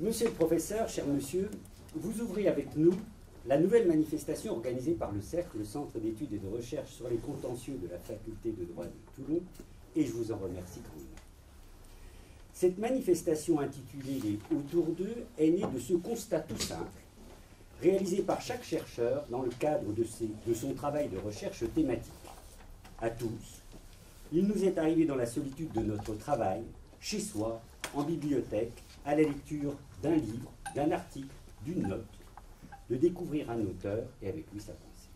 Monsieur le professeur, cher monsieur, vous ouvrez avec nous la nouvelle manifestation organisée par le Cercle, le Centre d'études et de recherche sur les contentieux de la faculté de droit de Toulon, et je vous en remercie grandement. Cette manifestation intitulée « Les Autour d'eux » est née de ce constat tout simple, réalisé par chaque chercheur dans le cadre de son travail de recherche thématique. À tous, il nous est arrivé dans la solitude de notre travail, chez soi, en bibliothèque, à la lecture d'un livre, d'un article, d'une note, de découvrir un auteur et avec lui sa pensée.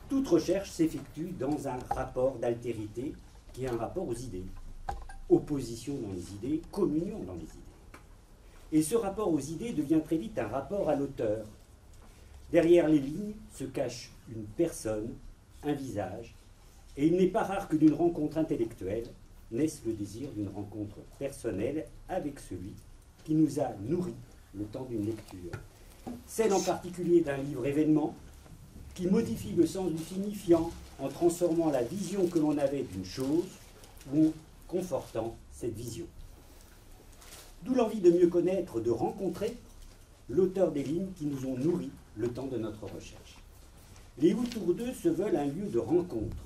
Toute recherche s'effectue dans un rapport d'altérité qui est un rapport aux idées. Opposition dans les idées, communion dans les idées. Et ce rapport aux idées devient très vite un rapport à l'auteur. Derrière les lignes se cache une personne, un visage, et il n'est pas rare que d'une rencontre intellectuelle naisse le désir d'une rencontre personnelle avec celui qui nous a nourris le temps d'une lecture. Celle en particulier d'un livre événement qui modifie le sens du signifiant en transformant la vision que l'on avait d'une chose ou en confortant cette vision. D'où l'envie de mieux connaître, de rencontrer l'auteur des lignes qui nous ont nourri le temps de notre recherche. Les Autour d'eux se veulent un lieu de rencontre,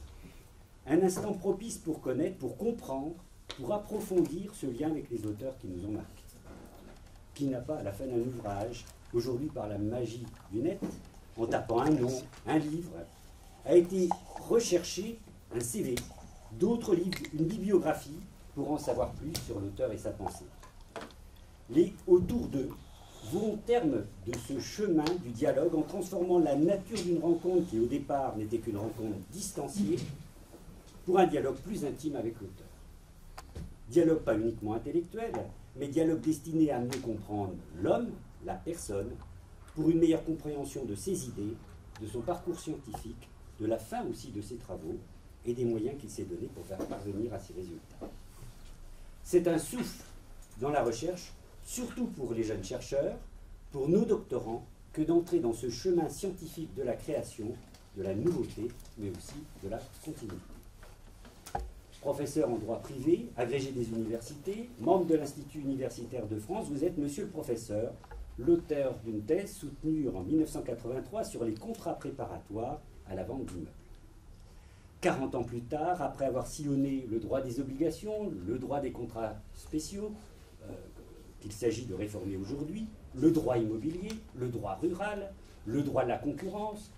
un instant propice pour connaître, pour comprendre, pour approfondir ce lien avec les auteurs qui nous ont marqués. Qui n'a pas, à la fin d'un ouvrage, aujourd'hui par la magie du net, en tapant un nom, un livre, a été recherché un CV, d'autres livres, une bibliographie, pour en savoir plus sur l'auteur et sa pensée. Les Autour d'eux vont au terme de ce chemin du dialogue en transformant la nature d'une rencontre qui au départ n'était qu'une rencontre distanciée pour un dialogue plus intime avec l'auteur. Dialogue pas uniquement intellectuel, mais dialogue destiné à mieux comprendre l'homme, la personne, pour une meilleure compréhension de ses idées, de son parcours scientifique, de la fin aussi de ses travaux et des moyens qu'il s'est donnés pour faire parvenir à ses résultats. C'est un souffle dans la recherche, surtout pour les jeunes chercheurs, pour nos doctorants, que d'entrer dans ce chemin scientifique de la création, de la nouveauté, mais aussi de la continuité. Professeur en droit privé, agrégé des universités, membre de l'Institut universitaire de France, vous êtes, monsieur le professeur, l'auteur d'une thèse soutenue en 1983 sur les contrats préparatoires à la vente d'immeubles. 40 ans plus tard, après avoir sillonné le droit des obligations, le droit des contrats spéciaux, qu'il s'agit de réformer aujourd'hui, le droit immobilier, le droit rural, le droit de la concurrence,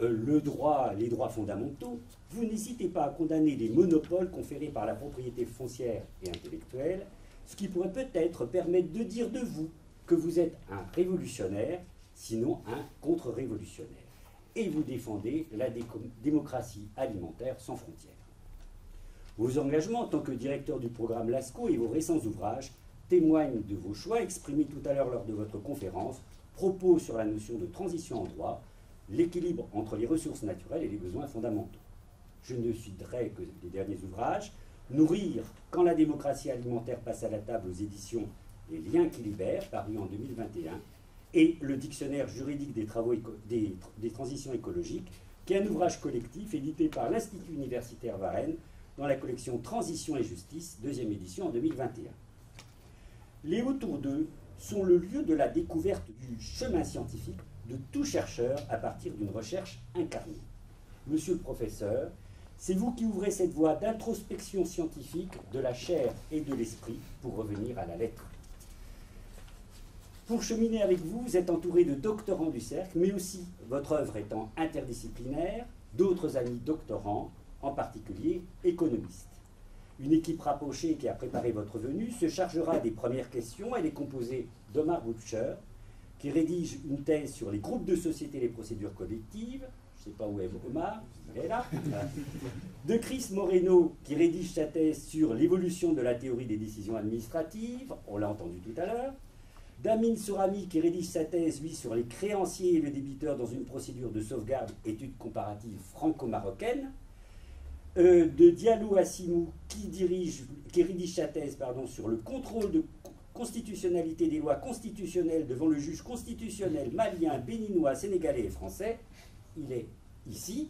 les droits fondamentaux, vous n'hésitez pas à condamner les monopoles conférés par la propriété foncière et intellectuelle, ce qui pourrait peut-être permettre de dire de vous que vous êtes un révolutionnaire, sinon un contre-révolutionnaire. Et vous défendez la démocratie alimentaire sans frontières. Vos engagements en tant que directeur du programme LASCO et vos récents ouvrages témoignent de vos choix exprimés tout à l'heure lors de votre conférence, propos sur la notion de transition en droit, l'équilibre entre les ressources naturelles et les besoins fondamentaux. Je ne citerai que les derniers ouvrages, Nourrir quand la démocratie alimentaire passe à la table aux éditions Les Liens qui libèrent, paru en 2021, et le Dictionnaire juridique des transitions écologiques, qui est un ouvrage collectif édité par l'Institut universitaire Varenne dans la collection Transition et justice, deuxième édition en 2021. Les Autour d'eux sont le lieu de la découverte du chemin scientifique de tout chercheur à partir d'une recherche incarnée. Monsieur le professeur, c'est vous qui ouvrez cette voie d'introspection scientifique de la chair et de l'esprit pour revenir à la lettre. Pour cheminer avec vous, vous êtes entouré de doctorants du Cercle, mais aussi, votre œuvre étant interdisciplinaire, d'autres amis doctorants, en particulier économistes. Une équipe rapprochée qui a préparé votre venue se chargera des premières questions. Elle est composée d'Omar Butcher, qui rédige une thèse sur les groupes de société et les procédures collectives. Je ne sais pas où est Omar, il est là. De Chris Moreno, qui rédige sa thèse sur l'évolution de la théorie des décisions administratives. On l'a entendu tout à l'heure. d'Amin Sourami, qui rédige sa thèse, lui, sur les créanciers et le débiteur dans une procédure de sauvegarde, étude comparative franco-marocaine. De Diallo Assimou, qui rédige sa thèse sur le contrôle de constitutionnalité des lois constitutionnelles devant le juge constitutionnel malien, béninois, sénégalais et français. Il est ici.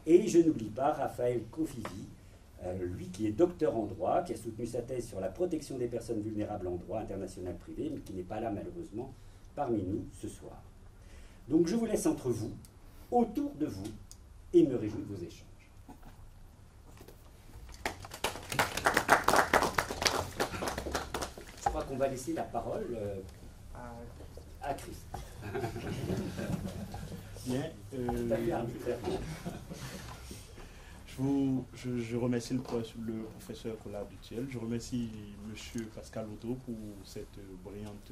Et je n'oublie pas Raphaël Kofivi, lui qui est docteur en droit, qui a soutenu sa thèse sur la protection des personnes vulnérables en droit international privé, mais qui n'est pas là malheureusement parmi nous ce soir. Donc je vous laisse entre vous, autour de vous, et me réjouis de vos échanges. Je crois qu'on va laisser la parole à Christ. Bien. Je remercie le professeur Collard Dutuel. Je remercie M. Pascal Auto pour cette brillante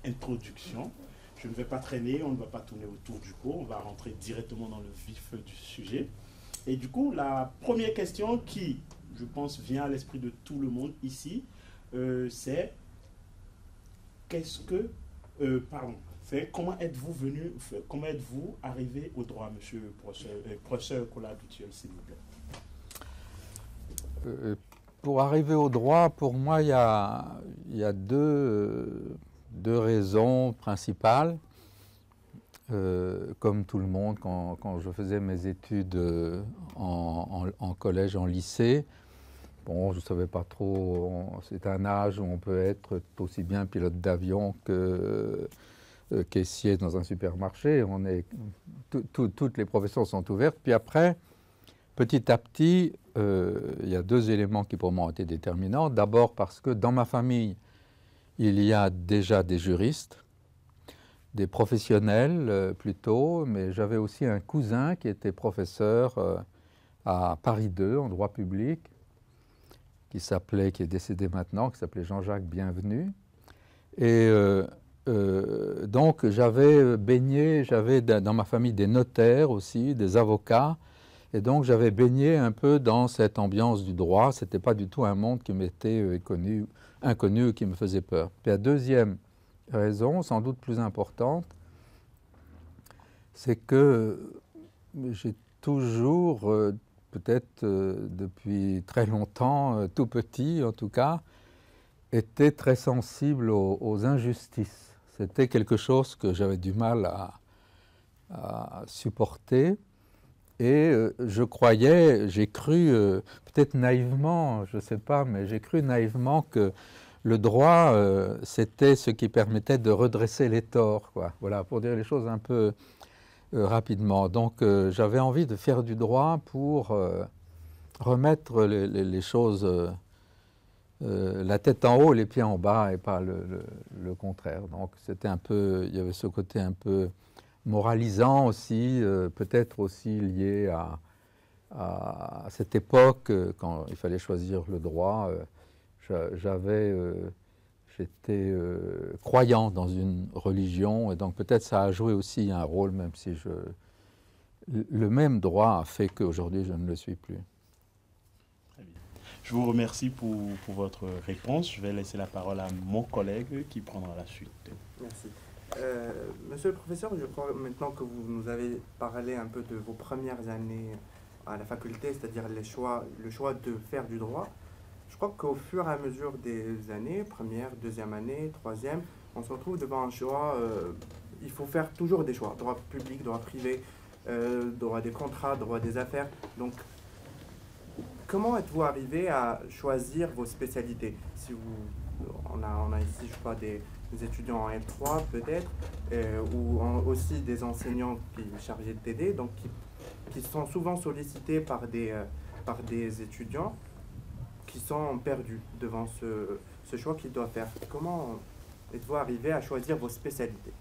introduction. Je ne vais pas traîner, on ne va pas tourner autour du pot, on va rentrer directement dans le vif du sujet. Et du coup, la première question qui, je pense, vient à l'esprit de tout le monde ici, c'est comment êtes-vous arrivé au droit, monsieur professeur Collard Dutuel, s'il vous plaît? Pour arriver au droit, pour moi, il y a deux raisons principales. Comme tout le monde, quand je faisais mes études en collège, en lycée, bon, je ne savais pas trop, c'est un âge où on peut être aussi bien pilote d'avion que caissier dans un supermarché. Toutes les professions sont ouvertes. Puis après, petit à petit, il y a deux éléments qui pour moi ont été déterminants. D'abord parce que dans ma famille, il y a déjà des juristes, des professionnels plutôt, mais j'avais aussi un cousin qui était professeur à Paris 2 en droit public, qui est décédé maintenant, qui s'appelait Jean-Jacques Bienvenu. Et donc j'avais dans ma famille des notaires aussi, des avocats, et donc j'avais baigné un peu dans cette ambiance du droit. Ce n'était pas du tout un monde qui m'était inconnu, qui me faisait peur. Puis la deuxième raison, sans doute plus importante, c'est que j'ai toujours, peut-être depuis très longtemps, tout petit en tout cas, été très sensible aux injustices. C'était quelque chose que j'avais du mal à supporter. Et j'ai cru, peut-être naïvement, je ne sais pas, mais j'ai cru naïvement que le droit, c'était ce qui permettait de redresser les torts, quoi. Voilà, pour dire les choses un peu rapidement. Donc, j'avais envie de faire du droit pour remettre les choses, la tête en haut, les pieds en bas, et pas le contraire. Donc, c'était un peu, il y avait ce côté un peu moralisant aussi, peut-être aussi lié à cette époque, quand il fallait choisir le droit. J'étais croyant dans une religion, et donc peut-être ça a joué aussi un rôle, même si le même droit a fait qu'aujourd'hui je ne le suis plus. Très bien. Je vous remercie pour votre réponse. Je vais laisser la parole à mon collègue qui prendra la suite. Merci. Monsieur le professeur, je crois maintenant que vous nous avez parlé un peu de vos premières années à la faculté, c'est-à-dire le choix de faire du droit. Je crois qu'au fur et à mesure des années, première, deuxième année, troisième, on se retrouve devant un choix. Il faut faire toujours des choix, droit public, droit privé, droit des contrats, droit des affaires. Donc, comment êtes-vous arrivé à choisir vos spécialités? On a ici, je crois, des étudiants en L3 peut-être, ou aussi des enseignants chargés de TD, donc qui sont souvent sollicités par des étudiants qui sont perdus devant ce choix qu'ils doivent faire. Comment êtes-vous arrivé à choisir vos spécialités?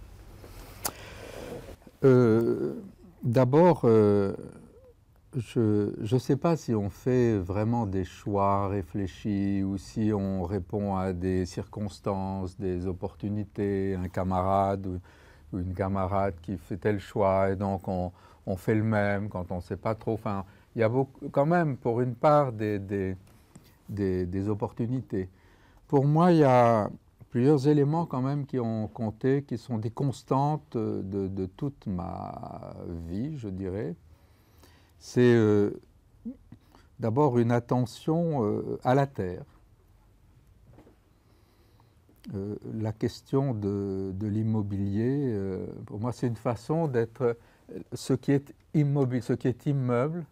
D'abord, je ne sais pas si on fait vraiment des choix réfléchis ou si on répond à des circonstances, des opportunités, un camarade ou une camarade qui fait tel choix et donc on fait le même quand on ne sait pas trop. Enfin, il y a quand même pour une part des opportunités. Pour moi, il y a plusieurs éléments quand même qui ont compté, qui sont des constantes de toute ma vie, je dirais. C'est d'abord une attention à la terre. La question de l'immobilier, pour moi, c'est une façon d'être ce qui est immeuble.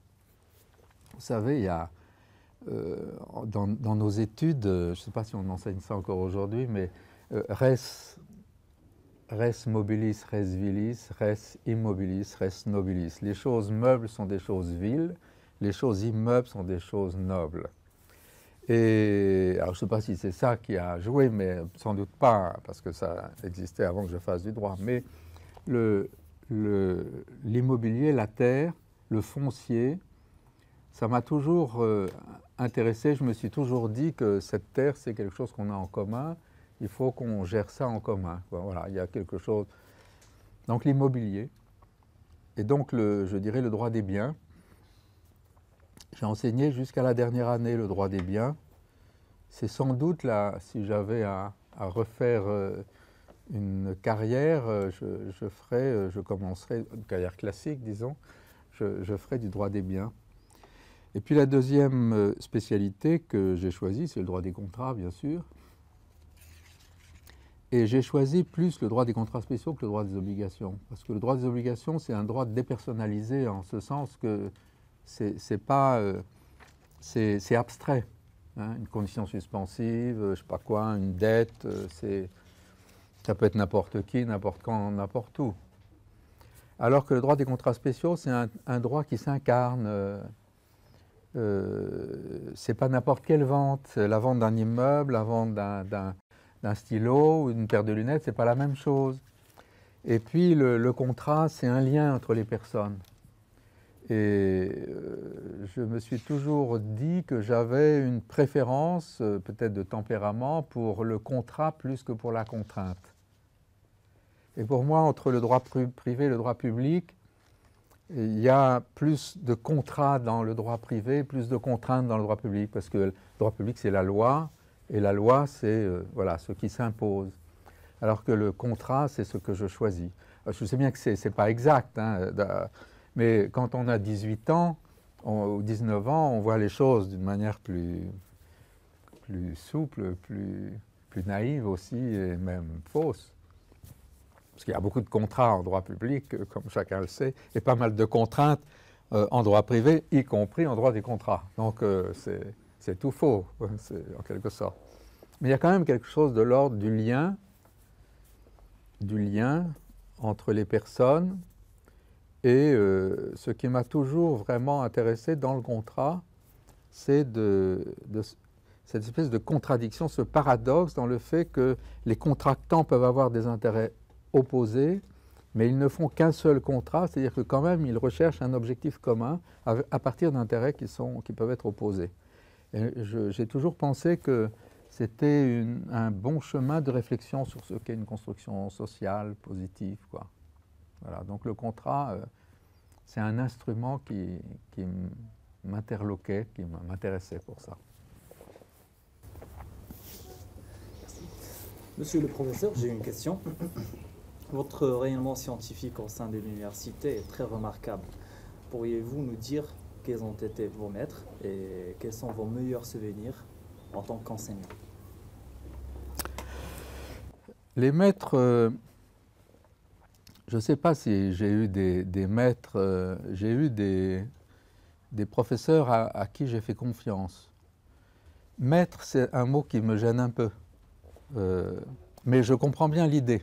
Vous savez, il y a dans nos études, je ne sais pas si on enseigne ça encore aujourd'hui, mais res mobilis, res vilis, res immobilis, res nobilis. Les choses meubles sont des choses viles, les choses immeubles sont des choses nobles. Et alors je ne sais pas si c'est ça qui a joué, mais sans doute pas, parce que ça existait avant que je fasse du droit. Mais l'immobilier, la terre, le foncier, ça m'a toujours intéressé. Je me suis toujours dit que cette terre, c'est quelque chose qu'on a en commun. Il faut qu'on gère ça en commun. Voilà, il y a quelque chose. Donc l'immobilier. Et donc, je dirais, le droit des biens. J'ai enseigné jusqu'à la dernière année le droit des biens. C'est sans doute, là, si j'avais à refaire une carrière, je commencerai, une carrière classique, disons, je ferai du droit des biens. Et puis la deuxième spécialité que j'ai choisie, c'est le droit des contrats, bien sûr. Et j'ai choisi plus le droit des contrats spéciaux que le droit des obligations. Parce que le droit des obligations, c'est un droit dépersonnalisé en ce sens que c'est abstrait. Hein, une condition suspensive, je ne sais pas quoi, une dette, ça peut être n'importe qui, n'importe quand, n'importe où. Alors que le droit des contrats spéciaux, c'est un droit qui s'incarne. C'est pas n'importe quelle vente. La vente d'un immeuble, la vente d'un stylo ou d'une paire de lunettes, c'est pas la même chose. Et puis le contrat, c'est un lien entre les personnes. Et je me suis toujours dit que j'avais une préférence, peut-être de tempérament, pour le contrat plus que pour la contrainte. Et pour moi, entre le droit privé et le droit public, il y a plus de contrats dans le droit privé, plus de contraintes dans le droit public, parce que le droit public, c'est la loi, et la loi, c'est voilà, ce qui s'impose. Alors que le contrat, c'est ce que je choisis. Alors, je sais bien que ce n'est pas exact, hein, mais quand on a 18 ans ou 19 ans, on voit les choses d'une manière plus souple, plus naïve aussi, et même fausse. Parce qu'il y a beaucoup de contrats en droit public, comme chacun le sait, et pas mal de contraintes en droit privé, y compris en droit des contrats. Donc c'est tout faux, en quelque sorte. Mais il y a quand même quelque chose de l'ordre du lien entre les personnes. Et ce qui m'a toujours vraiment intéressé dans le contrat, c'est cette espèce de contradiction, ce paradoxe dans le fait que les contractants peuvent avoir des intérêts opposés, mais ils ne font qu'un seul contrat, c'est-à-dire que quand même ils recherchent un objectif commun à partir d'intérêts qui peuvent être opposés. Et j'ai toujours pensé que c'était un bon chemin de réflexion sur ce qu'est une construction sociale, positive, quoi. Voilà, donc le contrat, c'est un instrument qui m'interloquait, qui m'intéressait pour ça. Monsieur le professeur, j'ai une question. Votre rayonnement scientifique au sein de l'université est très remarquable. Pourriez-vous nous dire quels ont été vos maîtres et quels sont vos meilleurs souvenirs en tant qu'enseignant? Les maîtres, je ne sais pas si j'ai eu des maîtres, j'ai eu des professeurs à qui j'ai fait confiance. Maître, c'est un mot qui me gêne un peu, mais je comprends bien l'idée.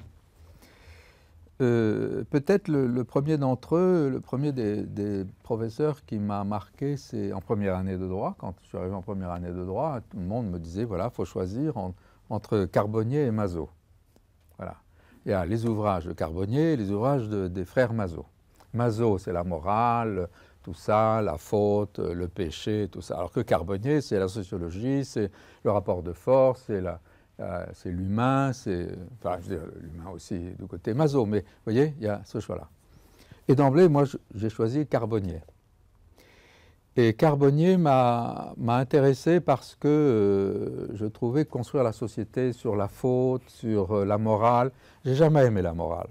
Peut-être le premier d'entre eux, le premier des professeurs qui m'a marqué, c'est en première année de droit. Quand je suis arrivé en première année de droit, tout le monde me disait, voilà, il faut choisir entre Carbonnier et Mazot. Voilà. Il y a les ouvrages de Carbonnier et les ouvrages des frères Mazot. Mazot, c'est la morale, tout ça, la faute, le péché, tout ça. Alors que Carbonnier, c'est la sociologie, c'est le rapport de force, c'est l'humain, enfin, je veux dire, l'humain aussi du côté Mazot, mais vous voyez, il y a ce choix-là. Et d'emblée, moi, j'ai choisi Carbonnier. Et Carbonnier m'a intéressé parce que je trouvais que construire la société sur la faute, sur la morale, j'ai jamais aimé la morale.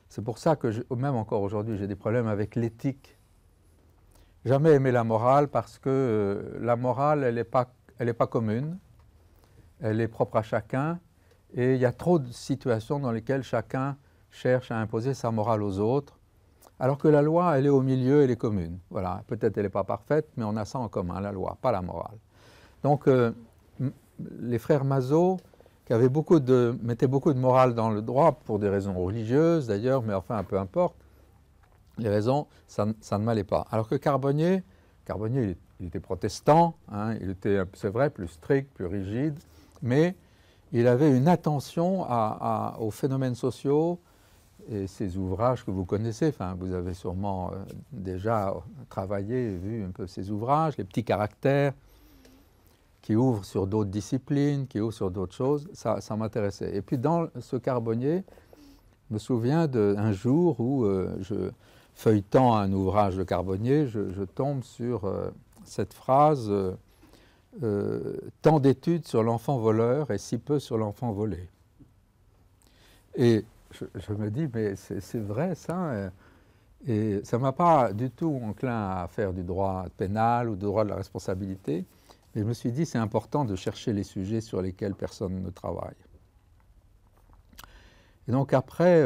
C'est pour ça que, même encore aujourd'hui, j'ai des problèmes avec l'éthique. Jamais aimé la morale parce que la morale, elle n'est pas commune. Elle est propre à chacun, et il y a trop de situations dans lesquelles chacun cherche à imposer sa morale aux autres, alors que la loi, elle est au milieu, elle est commune. Voilà, peut-être elle n'est pas parfaite, mais on a ça en commun, la loi, pas la morale. Donc, les frères Mazot, qui mettaient beaucoup de morale dans le droit, pour des raisons religieuses d'ailleurs, mais enfin, peu importe, les raisons, ça ne m'allait pas. Alors que Carbonnier, il était protestant, hein, il était, c'est vrai, plus strict, plus rigide, mais il avait une attention aux phénomènes sociaux, et ces ouvrages que vous connaissez, enfin, vous avez sûrement déjà travaillé et vu un peu ces ouvrages, les petits caractères qui ouvrent sur d'autres disciplines, qui ouvrent sur d'autres choses, ça m'intéressait. Et puis dans ce Carbonnier, je me souviens d'un jour où feuilletant un ouvrage de Carbonnier, je tombe sur cette phrase tant d'études sur l'enfant voleur et si peu sur l'enfant volé. Et je me dis, mais c'est vrai ça, et ça ne m'a pas du tout enclin à faire du droit pénal ou du droit de la responsabilité, mais je me suis dit, c'est important de chercher les sujets sur lesquels personne ne travaille. Et donc après,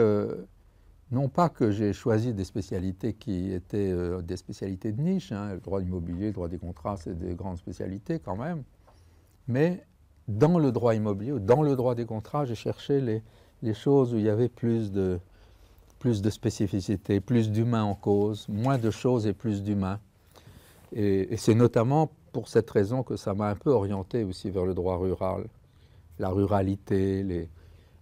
non pas que j'ai choisi des spécialités qui étaient des spécialités de niche, hein, le droit immobilier, le droit des contrats, c'est des grandes spécialités quand même, mais dans le droit immobilier ou dans le droit des contrats, j'ai cherché les choses où il y avait plus de spécificité, plus d'humain en cause, moins de choses et plus d'humain. Et c'est notamment pour cette raison que ça m'a un peu orienté aussi vers le droit rural, la ruralité,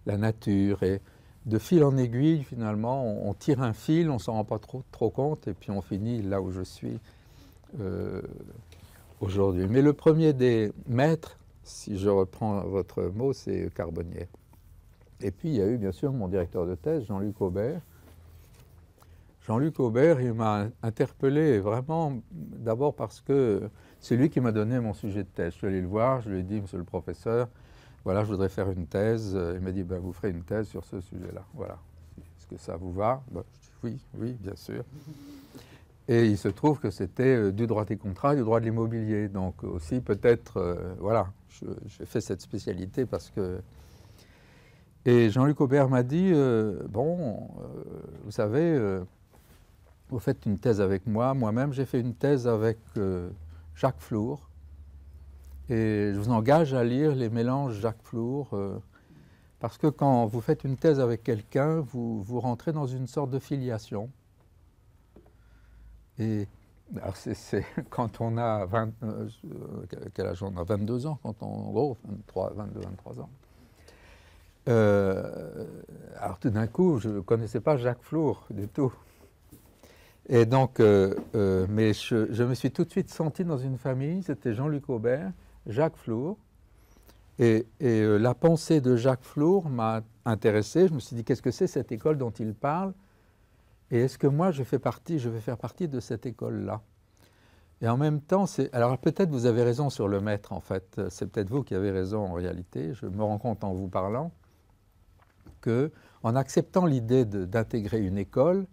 la nature. Et de fil en aiguille, finalement, on tire un fil, on ne s'en rend pas trop compte, et puis on finit là où je suis aujourd'hui. Mais le premier des maîtres, si je reprends votre mot, c'est Carbonnier. Et puis il y a eu bien sûr mon directeur de thèse, Jean-Luc Aubert. Jean-Luc Aubert, il m'a interpellé vraiment d'abord parce que c'est lui qui m'a donné mon sujet de thèse. Je suis allé le voir, je lui ai dit, monsieur le professeur, voilà, je voudrais faire une thèse. Il m'a dit, ben, vous ferez une thèse sur ce sujet-là. Voilà. Est-ce que ça vous va? Ben, je dis, oui, bien sûr. Et il se trouve que c'était du droit des contrats, du droit de l'immobilier. Donc aussi peut-être, voilà, j'ai fait cette spécialité parce que... Et Jean-Luc Aubert m'a dit, vous savez, vous faites une thèse avec moi. Moi-même, j'ai fait une thèse avec Jacques Flour. Et je vous engage à lire les mélanges Jacques Flour, parce que quand vous faites une thèse avec quelqu'un, vous rentrez dans une sorte de filiation. Et alors c'est quand on a quel âge on a 22 ans, quand on, en gros, 22, 23 ans. Alors tout d'un coup, je ne connaissais pas Jacques Flour du tout. Et donc, mais je me suis tout de suite senti dans une famille, c'était Jean-Luc Aubert, Jacques Flour. Et la pensée de Jacques Flour m'a intéressé. Je me suis dit, qu'est-ce que c'est cette école dont il parle? Et est-ce que moi, je vais faire partie de cette école-là? Et en même temps, alors peut-être vous avez raison sur le maître, en fait. C'est peut-être vous qui avez raison en réalité. Je me rends compte en vous parlant qu'en acceptant l'idée d'intégrer une école,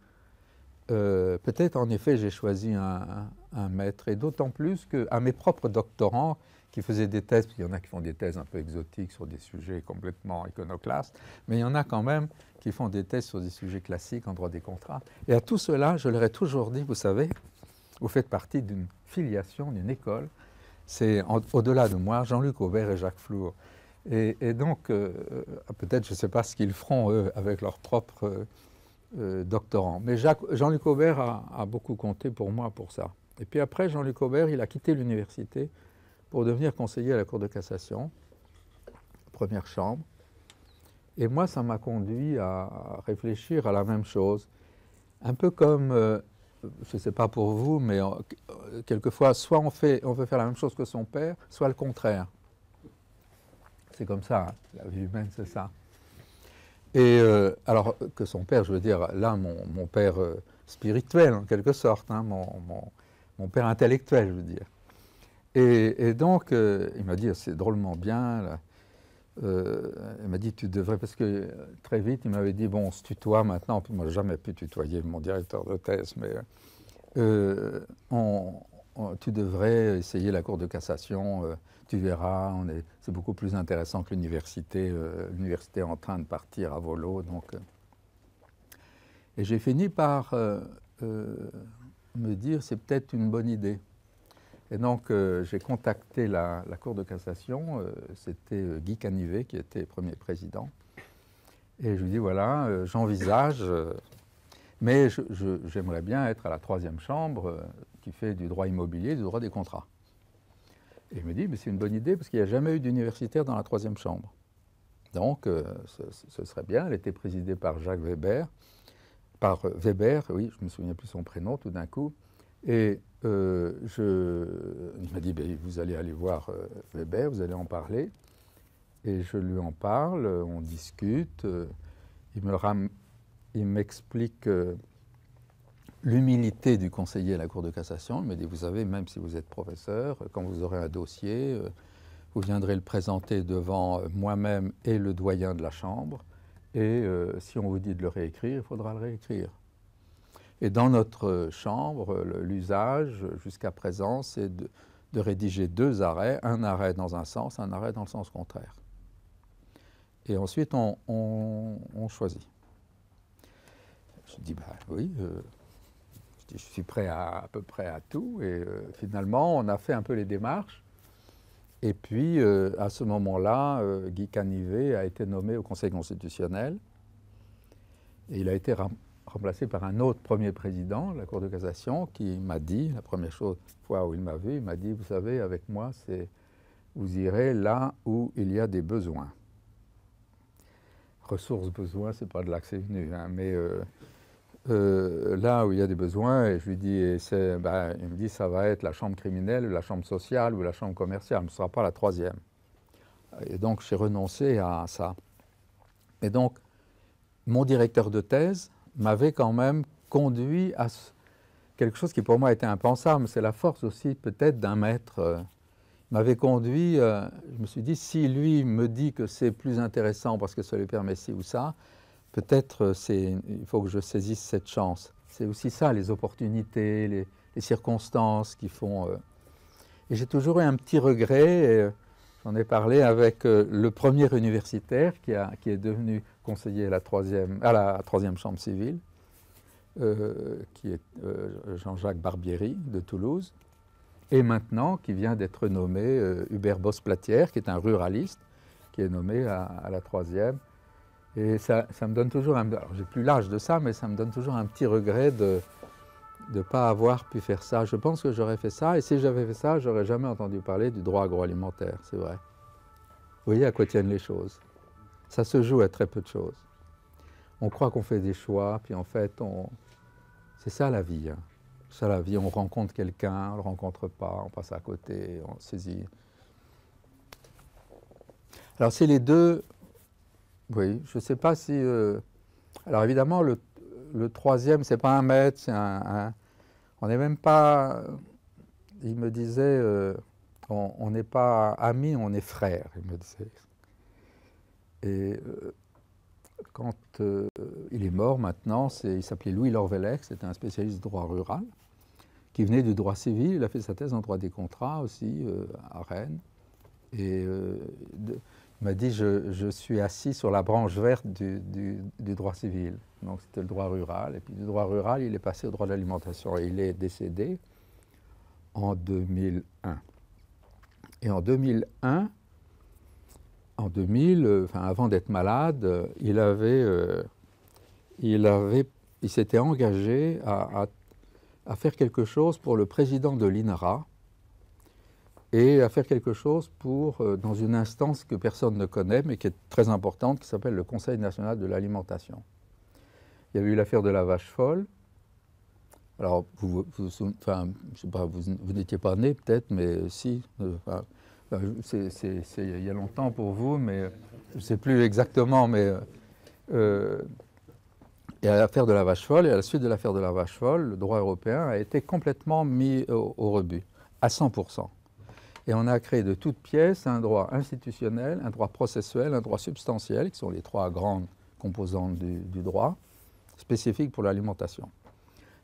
peut-être en effet j'ai choisi un maître, et d'autant plus qu'à mes propres doctorants qui faisaient des thèses, il y en a qui font des thèses un peu exotiques sur des sujets complètement iconoclastes, mais il y en a quand même qui font des thèses sur des sujets classiques en droit des contrats. Et à tout cela, je leur ai toujours dit, vous savez, vous faites partie d'une filiation, d'une école, c'est au-delà de moi, Jean-Luc Aubert et Jacques Flour. Et donc, peut-être, je ne sais pas ce qu'ils feront, eux, avec leurs propres doctorants. Mais Jean-Luc Aubert a beaucoup compté pour moi pour ça. Et puis après, Jean-Luc Aubert, il a quitté l'université pour devenir conseiller à la Cour de cassation, première chambre. Et moi, ça m'a conduit à réfléchir à la même chose. Un peu comme, je ne sais pas pour vous, mais quelquefois, soit on veut faire la même chose que son père, soit le contraire. C'est comme ça, hein. La vie humaine, c'est ça. Et alors que son père, je veux dire, là, mon père spirituel, en quelque sorte, hein, mon père intellectuel, je veux dire. Et donc, il m'a dit, c'est drôlement bien, là. Il m'a dit, tu devrais, parce que très vite, il m'avait dit, bon, on se tutoie maintenant. Moi, je n'ai jamais pu tutoyer mon directeur de thèse, mais tu devrais essayer la Cour de cassation, tu verras, c'est beaucoup plus intéressant que l'université. L'université est en train de partir à volo. Donc, et j'ai fini par me dire c'est peut-être une bonne idée. Et donc j'ai contacté la Cour de cassation, c'était Guy Canivet qui était premier président. Et je lui dis voilà, j'envisage, mais j'aimerais bien être à la troisième chambre qui fait du droit immobilier, du droit des contrats. Et il me dit mais c'est une bonne idée parce qu'il n'y a jamais eu d'universitaire dans la troisième chambre. Donc ce serait bien, elle était présidée par Jacques Weber. Par Weber, oui, je ne me souviens plus son prénom tout d'un coup. Et il m'a dit, ben, vous allez aller voir Weber, vous allez en parler. Et je lui en parle, on discute. Il m'explique l'humilité du conseiller à la Cour de cassation. Il me dit, vous savez, même si vous êtes professeur, quand vous aurez un dossier, vous viendrez le présenter devant moi-même et le doyen de la Chambre. Et si on vous dit de le réécrire, il faudra le réécrire. Et dans notre chambre, l'usage jusqu'à présent, c'est de rédiger deux arrêts, un arrêt dans un sens, un arrêt dans le sens contraire. Et ensuite, on choisit. Je dis, ben oui, je suis prêt à peu près à tout. Et finalement, on a fait un peu les démarches. Et puis, à ce moment-là, Guy Canivet a été nommé au Conseil constitutionnel. Et il a été remplacé par un autre premier président de la Cour de cassation qui m'a dit, la première fois où il m'a vu, il m'a dit, vous savez, avec moi, vous irez là où il y a des besoins. Ressources, besoins, c'est pas de là que c'est venu, hein, mais là où il y a des besoins, et je lui dis, il me dit, ça va être la chambre criminelle, la chambre sociale ou la chambre commerciale, mais ce ne sera pas la troisième. Et donc, j'ai renoncé à ça. Et donc, mon directeur de thèse m'avait quand même conduit à quelque chose qui pour moi était impensable, c'est la force aussi peut-être d'un maître. Il m'avait conduit, je me suis dit, si lui me dit que c'est plus intéressant parce que ça lui permet ci ou ça, peut-être il faut que je saisisse cette chance. C'est aussi ça, les opportunités, les circonstances qui font... Et j'ai toujours eu un petit regret, et j'en ai parlé avec le premier universitaire qui est devenu conseiller à la troisième chambre civile, qui est Jean-Jacques Barbieri de Toulouse, et maintenant qui vient d'être nommé Hubert Bosse-Platière, qui est un ruraliste, qui est nommé à la troisième. Et ça me donne toujours alors j'ai plus l'âge de ça, mais ça me donne toujours un petit regret de ne pas avoir pu faire ça. Je pense que j'aurais fait ça, et si j'avais fait ça, j'aurais jamais entendu parler du droit agroalimentaire, c'est vrai. Vous voyez à quoi tiennent les choses. Ça se joue à très peu de choses. On croit qu'on fait des choix, puis en fait, c'est ça la vie. Hein. C'est ça la vie, on rencontre quelqu'un, on ne le rencontre pas, on passe à côté, on saisit. Alors c'est les deux, oui, je ne sais pas si... alors évidemment, le troisième, ce n'est pas un maître, c'est on n'est même pas... Il me disait, on n'est pas amis, on est frères, il me disait. Et quand il est mort maintenant, il s'appelait Louis Lorvelec, c'était un spécialiste du droit rural, qui venait du droit civil, il a fait sa thèse en droit des contrats aussi, à Rennes. Et il m'a dit, je suis assis sur la branche verte du droit civil. Donc c'était le droit rural. Et puis du droit rural, il est passé au droit de l'alimentation. Et il est décédé en 2001. Et en 2001, avant d'être malade, il s'était engagé à faire quelque chose pour le président de l'INRA et à faire quelque chose dans une instance que personne ne connaît, mais qui est très importante, qui s'appelle le Conseil national de l'alimentation. Il y avait eu l'affaire de la vache folle. Alors, je sais pas, vous n'étiez pas né peut-être, mais si. C'est il y a longtemps pour vous, mais je ne sais plus exactement, mais et à l'affaire de la vache folle, et à la suite de l'affaire de la vache folle, le droit européen a été complètement mis au rebut, à 100%. Et on a créé de toutes pièces un droit institutionnel, un droit processuel, un droit substantiel, qui sont les trois grandes composantes du droit, spécifiques pour l'alimentation.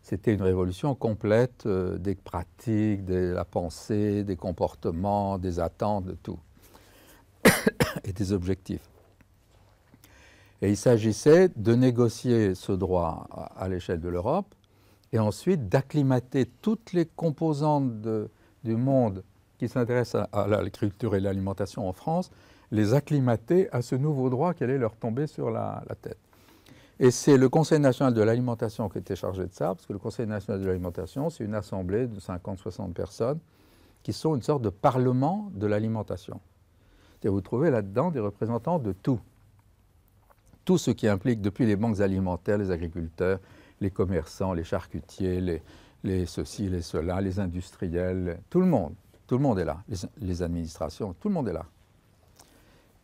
C'était une révolution complète des pratiques, de la pensée, des comportements, des attentes, de tout, et des objectifs. Et il s'agissait de négocier ce droit à l'échelle de l'Europe et ensuite d'acclimater toutes les composantes du monde qui s'intéressent à l'agriculture et l'alimentation en France, les acclimater à ce nouveau droit qui allait leur tomber sur la tête. Et c'est le Conseil national de l'alimentation qui était chargé de ça, parce que le Conseil national de l'alimentation, c'est une assemblée de 50-60 personnes qui sont une sorte de parlement de l'alimentation. Et vous trouvez là-dedans des représentants de tout. Tout ce qui implique, depuis les banques alimentaires, les agriculteurs, les commerçants, les charcutiers, les ceci, les cela, les industriels, tout le monde est là, les administrations, tout le monde est là.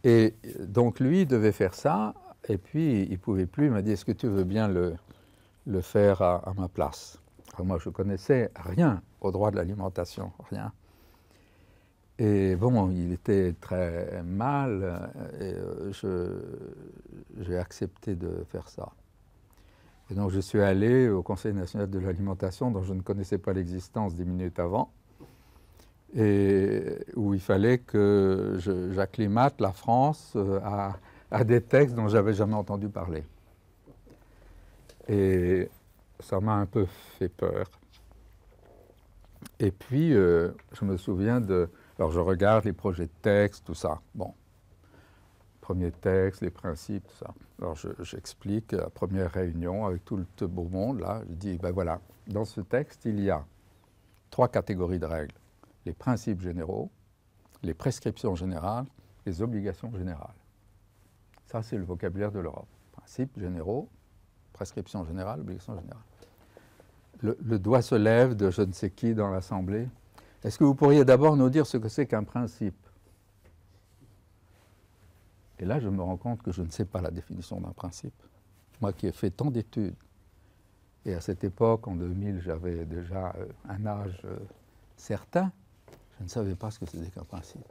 Et donc lui devait faire ça, et puis il ne pouvait plus, il m'a dit, est-ce que tu veux bien le faire à ma place? Alors moi je ne connaissais rien au droit de l'alimentation, rien. Et bon, il était très mal, et j'ai accepté de faire ça. Et donc je suis allé au Conseil national de l'alimentation, dont je ne connaissais pas l'existence 10 minutes avant, et où il fallait que j'acclimate la France à des textes dont je n'avais jamais entendu parler. Et ça m'a un peu fait peur. Et puis, je me souviens de... Alors, je regarde les projets de texte, tout ça. Bon, premier texte, les principes, tout ça. Alors, j'explique la première réunion avec tout le beau monde, là. Je dis, ben voilà, dans ce texte, il y a 3 catégories de règles. Les principes généraux, les prescriptions générales, les obligations générales. Ça, c'est le vocabulaire de l'Europe. Principes généraux, prescriptions générales, obligations générales. Le doigt se lève de je ne sais qui dans l'Assemblée. Est-ce que vous pourriez d'abord nous dire ce que c'est qu'un principe? Et là, je me rends compte que je ne sais pas la définition d'un principe. Moi qui ai fait tant d'études, et à cette époque, en 2000, j'avais déjà un âge certain, je ne savais pas ce que c'était qu'un principe.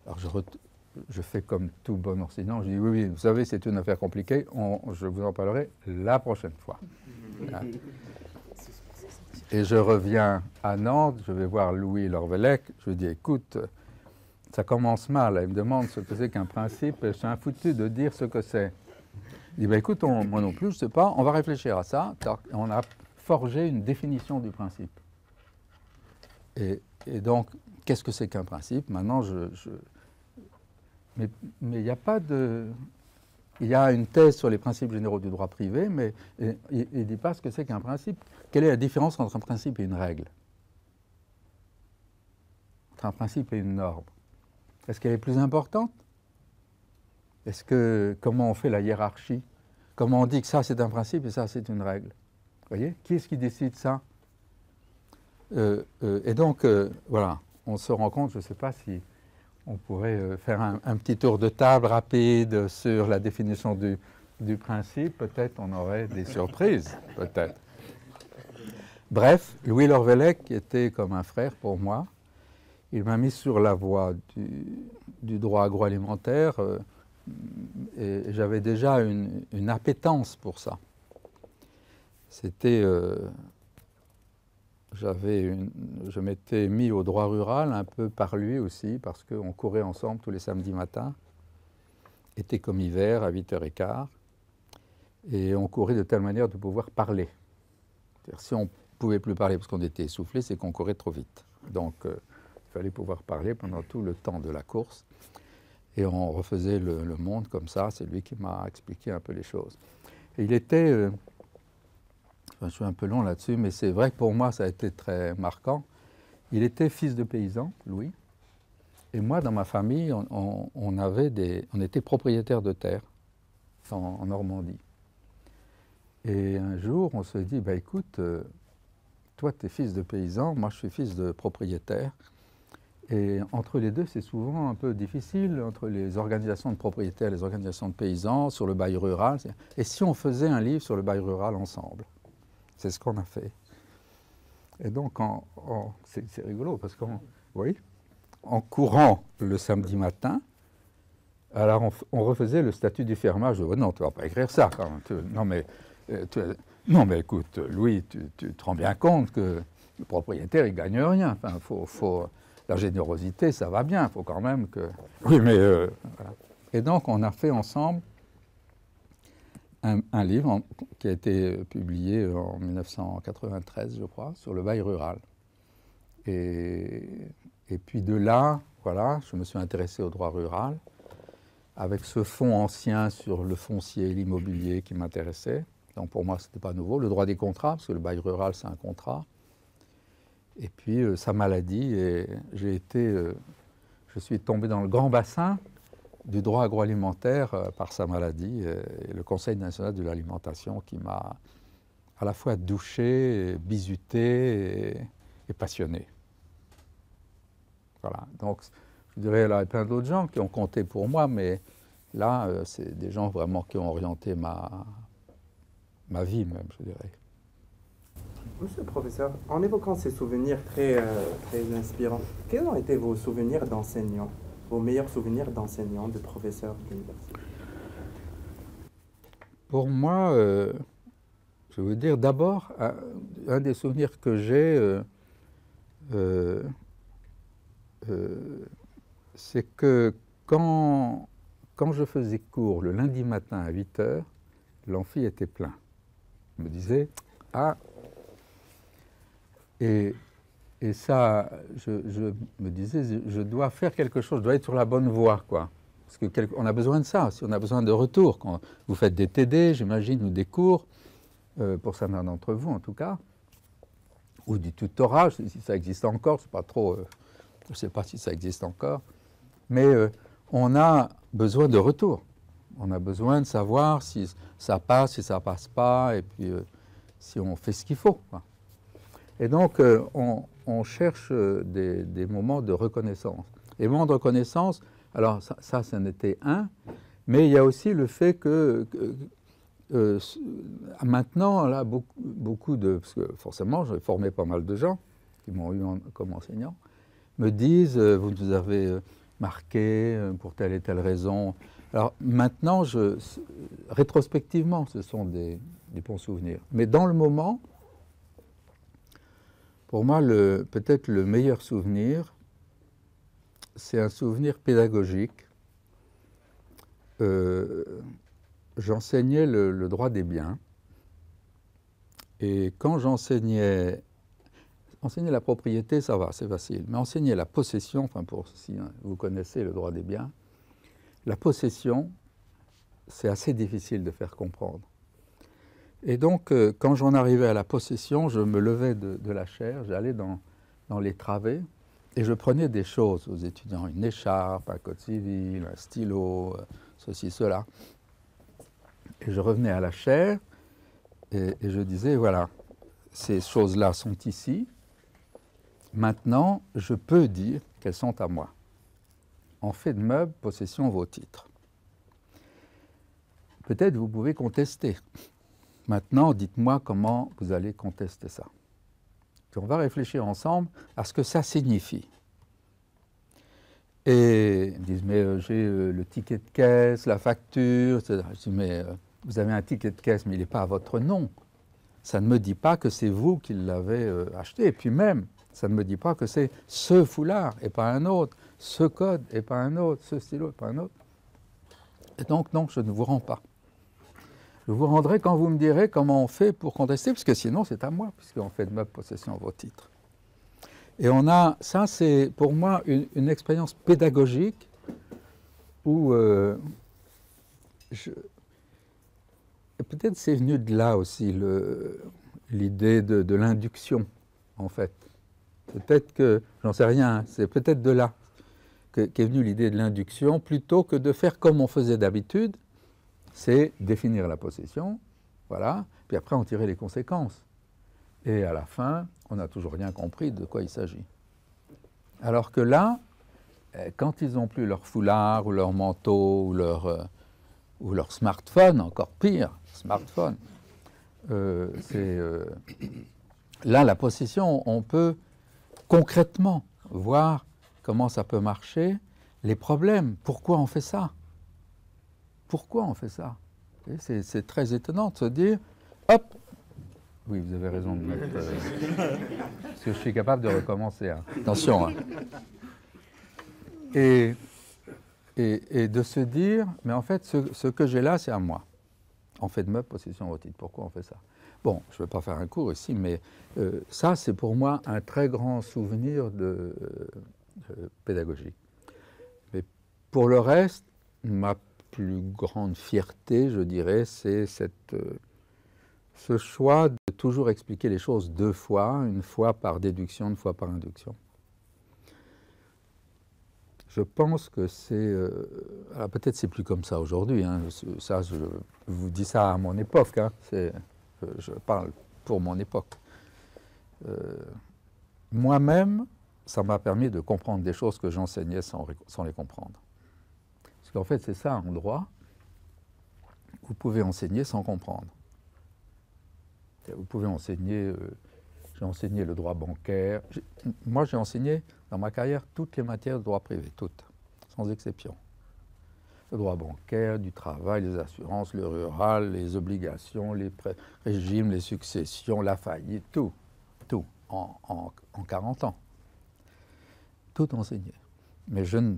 Alors je fais comme tout bon enseignant, je dis oui, vous savez, c'est une affaire compliquée, je vous en parlerai la prochaine fois. Et je reviens à Nantes, je vais voir Louis Lorvelec, je lui dis écoute, ça commence mal, il me demande ce que c'est qu'un principe, et je suis un foutu de dire ce que c'est. Il dit ben, écoute, moi non plus, je ne sais pas, on va réfléchir à ça. On a forgé une définition du principe. Et donc, qu'est-ce que c'est qu'un principe? Maintenant, mais il n'y a pas de... Il y a une thèse sur les principes généraux du droit privé, mais il ne dit pas ce que c'est qu'un principe. Quelle est la différence entre un principe et une règle? Entre un principe et une norme? Est-ce qu'elle est plus importante? Comment on fait la hiérarchie? Comment on dit que ça c'est un principe et ça c'est une règle? Vous voyez? Qui est-ce qui décide ça? Et donc, voilà, on se rend compte, je ne sais pas si on pourrait faire un petit tour de table rapide sur la définition du principe. Peut-être on aurait des surprises, peut-être. Bref, Louis Lorvelec, qui était comme un frère pour moi, il m'a mis sur la voie du droit agroalimentaire et j'avais déjà une appétence pour ça. C'était... je m'étais mis au droit rural un peu par lui aussi, parce qu'on courait ensemble tous les samedis matins, été comme hiver, à 8h15, et on courait de telle manière de pouvoir parler. C'est-à-dire, si on ne pouvait plus parler parce qu'on était essoufflé, c'est qu'on courait trop vite. Donc, il fallait pouvoir parler pendant tout le temps de la course, et on refaisait le monde comme ça. C'est lui qui m'a expliqué un peu les choses. Et il était... je suis un peu long là-dessus, mais c'est vrai que pour moi, ça a été très marquant. Il était fils de paysan, Louis. Et moi, dans ma famille, on était propriétaires de terre en Normandie. Et un jour, on se dit, bah, écoute, toi, tu es fils de paysan, moi, je suis fils de propriétaire. Et entre les deux, c'est souvent un peu difficile, entre les organisations de propriétaires et les organisations de paysans, sur le bail rural. Et si on faisait un livre sur le bail rural ensemble? C'est ce qu'on a fait. Et donc, c'est rigolo, parce en courant le samedi matin, alors on refaisait le statut du fermage. Je dis, non, tu ne vas pas écrire ça quand même. Non, mais écoute, Louis, tu te rends bien compte que le propriétaire, il ne gagne rien. Enfin, la générosité, ça va bien. Il faut quand même que... Oui, mais... Voilà. Et donc, on a fait ensemble un livre qui a été publié en 1993, je crois, sur le bail rural. Et puis de là, voilà, je me suis intéressé au droit rural, avec ce fonds ancien sur le foncier et l'immobilier qui m'intéressait. Donc pour moi, ce n'était pas nouveau. Le droit des contrats, parce que le bail rural, c'est un contrat. Et puis sa maladie, et je suis tombé dans le grand bassin du droit agroalimentaire par sa maladie, et le Conseil national de l'alimentation qui m'a à la fois douché, bizuté et passionné. Voilà, donc je dirais, là, il y a plein d'autres gens qui ont compté pour moi, mais là, c'est des gens vraiment qui ont orienté ma vie même, je dirais. Monsieur le professeur, en évoquant ces souvenirs très inspirants, quels ont été vos souvenirs d'enseignants, vos meilleurs souvenirs d'enseignants, de professeurs d'université? Pour moi, je veux dire d'abord, un des souvenirs que j'ai, c'est que quand je faisais cours le lundi matin à 8 h, l'amphi était plein. Je me disais, ah, et ça, je me disais, je dois faire quelque chose, je dois être sur la bonne voie, quoi. Parce qu'on a besoin de ça aussi, on a besoin de retour. Quand vous faites des TD, j'imagine, ou des cours, pour certains d'entre vous en tout cas, ou du tutorat, si ça existe encore, c'est pas trop, je ne sais pas si ça existe encore, mais on a besoin de retour. On a besoin de savoir si ça passe, si ça ne passe pas, et puis si on fait ce qu'il faut, quoi. Et donc, on cherche des moments de reconnaissance. Et moments de reconnaissance, alors ça en était un, mais il y a aussi le fait que maintenant, là, beaucoup de... Parce que forcément, j'ai formé pas mal de gens qui m'ont eu comme enseignant, me disent, vous nous avez marqué pour telle et telle raison. Alors maintenant, rétrospectivement, ce sont des bons souvenirs. Mais dans le moment, pour moi, peut-être le meilleur souvenir, c'est un souvenir pédagogique. J'enseignais le droit des biens. Et quand enseigner la propriété, ça va, c'est facile. Mais enseigner la possession, enfin si vous connaissez le droit des biens, la possession, c'est assez difficile de faire comprendre. Et donc, quand j'en arrivais à la possession, je me levais de la chaire, j'allais dans les travées et je prenais des choses aux étudiants, une écharpe, un code civil, un stylo, ceci, cela. Et je revenais à la chaire et je disais, voilà, ces choses-là sont ici. Maintenant, je peux dire qu'elles sont à moi. En fait de meubles, possession vos titres. Peut-être vous pouvez contester. Maintenant, dites-moi comment vous allez contester ça. Puis on va réfléchir ensemble à ce que ça signifie. Et ils me disent, mais j'ai le ticket de caisse, la facture, etc. Je dis, mais vous avez un ticket de caisse, mais il n'est pas à votre nom. Ça ne me dit pas que c'est vous qui l'avez acheté. Et puis même, ça ne me dit pas que c'est ce foulard et pas un autre, ce code et pas un autre, ce stylo et pas un autre. Et donc, non, je ne vous rends pas. Je vous rendrai quand vous me direz comment on fait pour contester, parce que sinon c'est à moi, puisqu'on fait de meubles possession vos titres. Et ça c'est pour moi une expérience pédagogique où peut-être c'est venu de là aussi l'idée de l'induction, en fait. Peut-être que, j'en sais rien, c'est peut-être de là qu'est venue l'idée de l'induction, plutôt que de faire comme on faisait d'habitude, c'est définir la possession, voilà, puis après en tirer les conséquences. Et à la fin, on n'a toujours rien compris de quoi il s'agit. Alors que là, quand ils n'ont plus leur foulard, ou leur manteau, ou leur smartphone, encore pire, smartphone, là, la possession, on peut concrètement voir comment ça peut marcher, les problèmes, pourquoi on fait ça. Pourquoi on fait ça? C'est très étonnant de se dire, hop, oui, vous avez raison de mettre, parce que je suis capable de recommencer. Hein. Attention. Hein. Et de se dire, mais en fait, ce que j'ai là, c'est à moi. On fait de meubles possession au titre. Pourquoi on fait ça? Bon, je ne vais pas faire un cours ici, mais ça, c'est pour moi un très grand souvenir de pédagogique. Mais pour le reste, ma plus grande fierté, je dirais, c'est ce choix de toujours expliquer les choses deux fois, une fois par déduction, une fois par induction. Je pense que c'est... alors peut-être c'est plus comme ça aujourd'hui, hein, ça, je vous dis ça à mon époque, hein, je parle pour mon époque. Moi-même, ça m'a permis de comprendre des choses que j'enseignais sans les comprendre. Parce qu'en fait, c'est ça, en droit, vous pouvez enseigner sans comprendre. Vous pouvez enseigner, j'ai enseigné le droit bancaire. Moi, j'ai enseigné dans ma carrière toutes les matières de droit privé, toutes, sans exception. Le droit bancaire, du travail, les assurances, le rural, les obligations, les régimes, les successions, la faillite, tout, en 40 ans. Tout enseigné. Mais je ne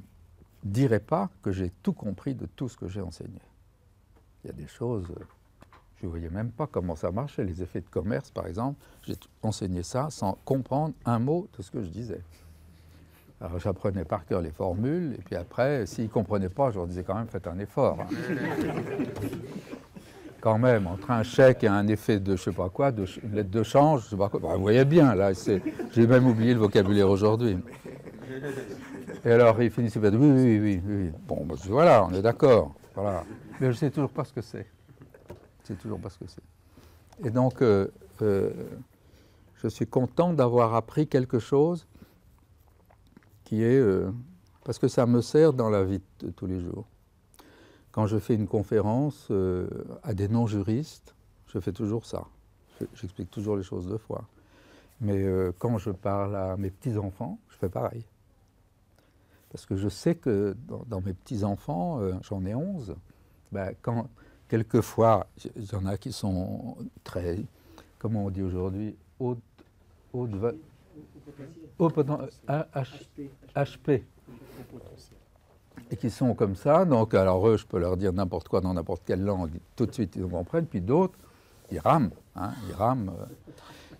dirais pas que j'ai tout compris de tout ce que j'ai enseigné. Il y a des choses... Je ne voyais même pas comment ça marchait, les effets de commerce, par exemple. J'ai enseigné ça sans comprendre un mot de ce que je disais. Alors j'apprenais par cœur les formules, et puis après, s'ils ne comprenaient pas, je leur disais quand même, faites un effort. Hein. Quand même, entre un chèque et un effet de je ne sais pas quoi, une lettre de change, je ne sais pas quoi, bah, vous voyez bien, là, j'ai même oublié le vocabulaire aujourd'hui. Et alors, ils finissaient par dire, oui. Bon, bah, voilà, on est d'accord. Voilà. Mais je ne sais toujours pas ce que c'est. Je ne sais toujours pas ce que c'est. Et donc, je suis content d'avoir appris quelque chose qui est... parce que ça me sert dans la vie de tous les jours. Quand je fais une conférence à des non-juristes, je fais toujours ça. J'explique toujours les choses deux fois. Mais quand je parle à mes petits-enfants, je fais pareil. Parce que je sais que dans mes petits-enfants, j'en ai 11, ben, quelquefois, il y en a qui sont très, comment on dit aujourd'hui, HP. Et qui sont comme ça, donc alors eux, je peux leur dire n'importe quoi dans n'importe quelle langue, tout de suite ils comprennent, puis d'autres, ils rament, hein, ils rament.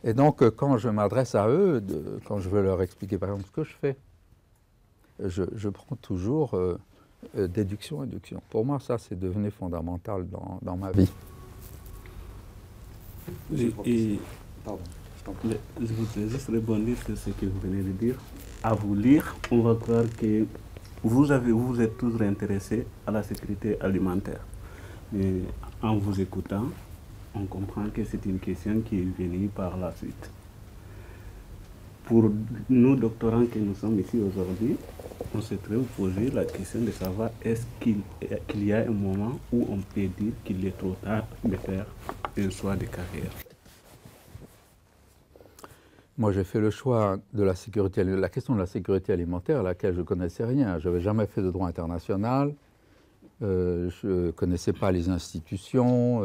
Et donc quand je m'adresse à eux, quand je veux leur expliquer par exemple ce que je fais, je prends toujours déduction, induction. Pour moi, ça, c'est devenu fondamental dans ma vie. Pardon, je voudrais juste rebondir sur ce que vous venez de dire. À vous lire, on va croire que vous êtes toujours intéressé à la sécurité alimentaire. Mais en vous écoutant, on comprend que c'est une question qui est venue par la suite. Pour nous, doctorants que nous sommes ici aujourd'hui, on souhaiterait vous poser la question de savoir est-ce qu'il y a un moment où on peut dire qu'il est trop tard de faire un choix de carrière. Moi, j'ai fait le choix de la sécurité, la question de la sécurité alimentaire à laquelle je ne connaissais rien. Je n'avais jamais fait de droit international, je ne connaissais pas les institutions,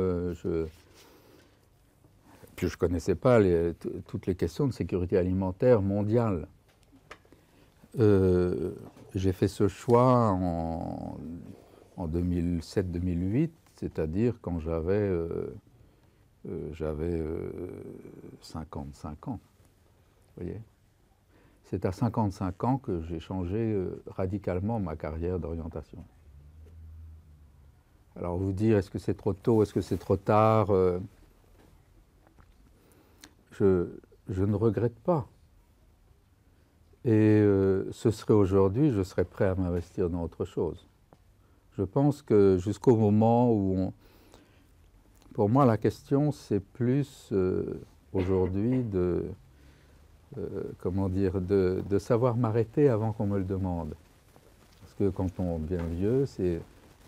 puis je ne connaissais pas toutes les questions de sécurité alimentaire mondiale. J'ai fait ce choix en 2007-2008, c'est-à-dire quand j'avais 55 ans. Vous voyez ? C'est à 55 ans que j'ai changé radicalement ma carrière d'orientation. Alors vous dire, est-ce que c'est trop tôt, est-ce que c'est trop tard, je ne regrette pas. Et ce serait aujourd'hui, je serais prêt à m'investir dans autre chose. Je pense que jusqu'au moment où pour moi, la question, c'est plus aujourd'hui de savoir m'arrêter avant qu'on me le demande. Parce que quand on devient vieux,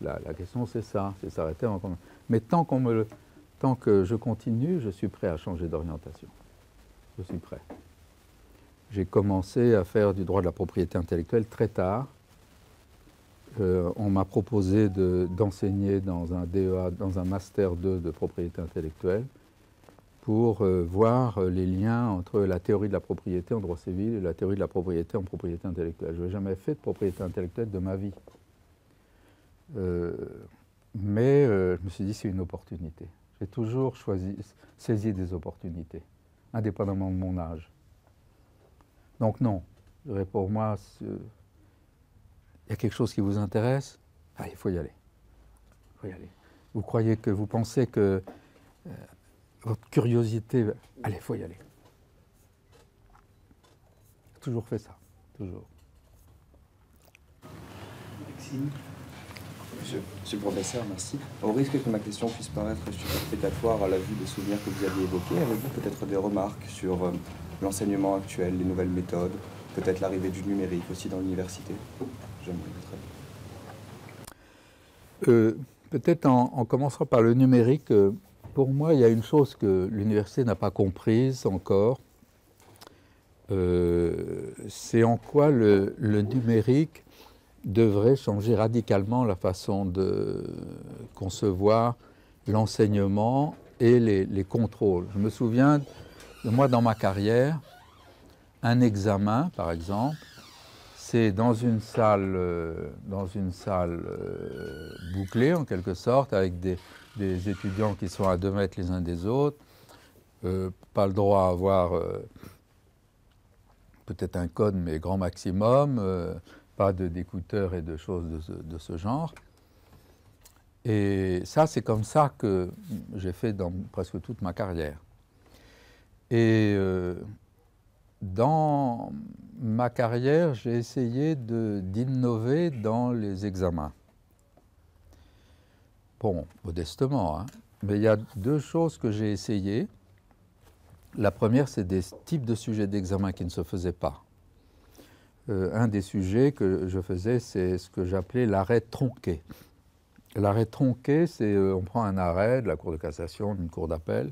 la question, c'est ça, c'est s'arrêter avant qu'on me... Mais tant que je continue, je suis prêt à changer d'orientation. Je suis prêt. J'ai commencé à faire du droit de la propriété intellectuelle très tard. On m'a proposé d'enseigner dans un DEA, dans un Master 2 de propriété intellectuelle pour voir les liens entre la théorie de la propriété en droit civil et la théorie de la propriété en propriété intellectuelle. Je n'avais jamais fait de propriété intellectuelle de ma vie. Mais je me suis dit, c'est une opportunité. J'ai toujours saisi des opportunités, indépendamment de mon âge. Donc non, je dirais pour moi, il y a quelque chose qui vous intéresse, il faut y aller. Il faut y aller. Vous pensez que votre curiosité, allez, il faut y aller. J'ai toujours fait ça, toujours. Maxime. Monsieur le professeur, merci. Au risque que ma question puisse paraître superfétatoire à la vue des souvenirs que vous aviez évoqués, avez-vous peut-être des remarques sur l'enseignement actuel, les nouvelles méthodes, peut-être l'arrivée du numérique aussi dans l'université? J'aimerais votre avis. Peut-être en commençant par le numérique. Pour moi, il y a une chose que l'université n'a pas comprise encore. C'est en quoi le numérique devrait changer radicalement la façon de concevoir l'enseignement et les contrôles. Je me souviens, moi, dans ma carrière, un examen, par exemple, c'est dans une salle bouclée, en quelque sorte, avec des étudiants qui sont à 2 mètres les uns des autres, pas le droit à avoir peut-être un code, mais grand maximum, pas d'écouteurs et de choses de ce genre. Et ça, c'est comme ça que j'ai fait dans presque toute ma carrière. Et dans ma carrière, j'ai essayé d'innover dans les examens. Bon, modestement, hein. Mais il y a 2 choses que j'ai essayées. La première, c'est des types de sujets d'examen qui ne se faisaient pas. Un des sujets que je faisais, c'est ce que j'appelais l'arrêt tronqué. L'arrêt tronqué, c'est on prend un arrêt de la Cour de cassation, d'une cour d'appel,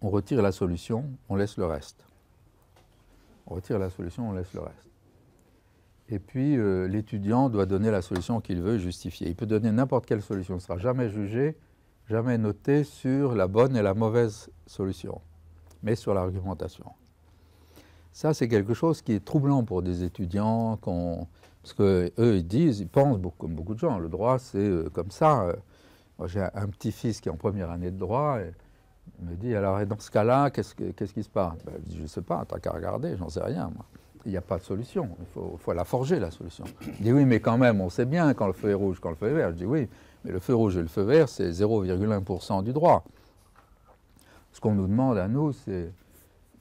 on retire la solution, on laisse le reste. On retire la solution, on laisse le reste. Et puis, l'étudiant doit donner la solution qu'il veut justifier. Il peut donner n'importe quelle solution, il ne sera jamais jugé, jamais noté sur la bonne et la mauvaise solution, mais sur l'argumentation. Ça, c'est quelque chose qui est troublant pour des étudiants, parce qu'eux, ils pensent, comme beaucoup de gens, le droit, c'est comme ça. Moi, j'ai un petit-fils qui est en première année de droit, et il me dit, alors, dans ce cas-là, qu'est-ce qui se passe? Ben, je dis, je ne sais pas, t'as qu'à regarder, j'en sais rien, moi. Il n'y a pas de solution, il faut la forger, la solution. Il dit, oui, mais quand même, on sait bien quand le feu est rouge, quand le feu est vert. Je dis, oui, mais le feu rouge et le feu vert, c'est 0,1% du droit. Ce qu'on nous demande à nous, c'est,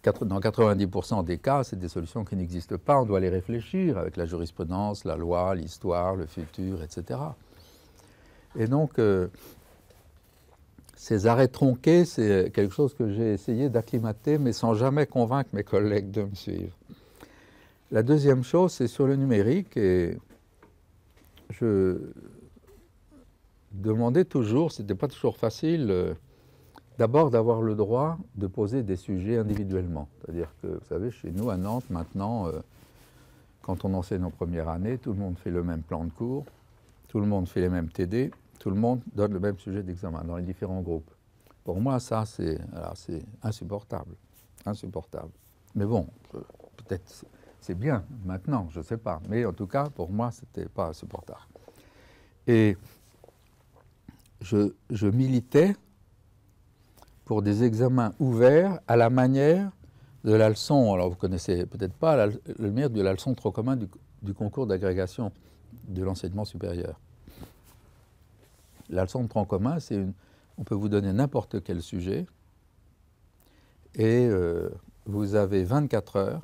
dans 90% des cas, c'est des solutions qui n'existent pas. On doit les réfléchir avec la jurisprudence, la loi, l'histoire, le futur, etc. Et donc, ces arrêts tronqués, c'est quelque chose que j'ai essayé d'acclimater, mais sans jamais convaincre mes collègues de me suivre. La deuxième chose, c'est sur le numérique, et je demandais toujours, ce n'était pas toujours facile, d'abord d'avoir le droit de poser des sujets individuellement. C'est-à-dire que, vous savez, chez nous à Nantes, maintenant, quand on enseigne en première année, tout le monde fait le même plan de cours, tout le monde fait les mêmes TD, tout le monde donne le même sujet d'examen dans les différents groupes. Pour moi, ça, c'est insupportable. Insupportable. Mais bon, peut-être c'est bien maintenant, je ne sais pas. Mais en tout cas, pour moi, ce n'était pas insupportable. Et je militais pour des examens ouverts à la manière de la leçon, alors vous ne connaissez peut-être pas, le manière de la leçon trop commun du concours d'agrégation de l'enseignement supérieur. La leçon de tronc commun, c'est on peut vous donner n'importe quel sujet et vous avez 24 heures.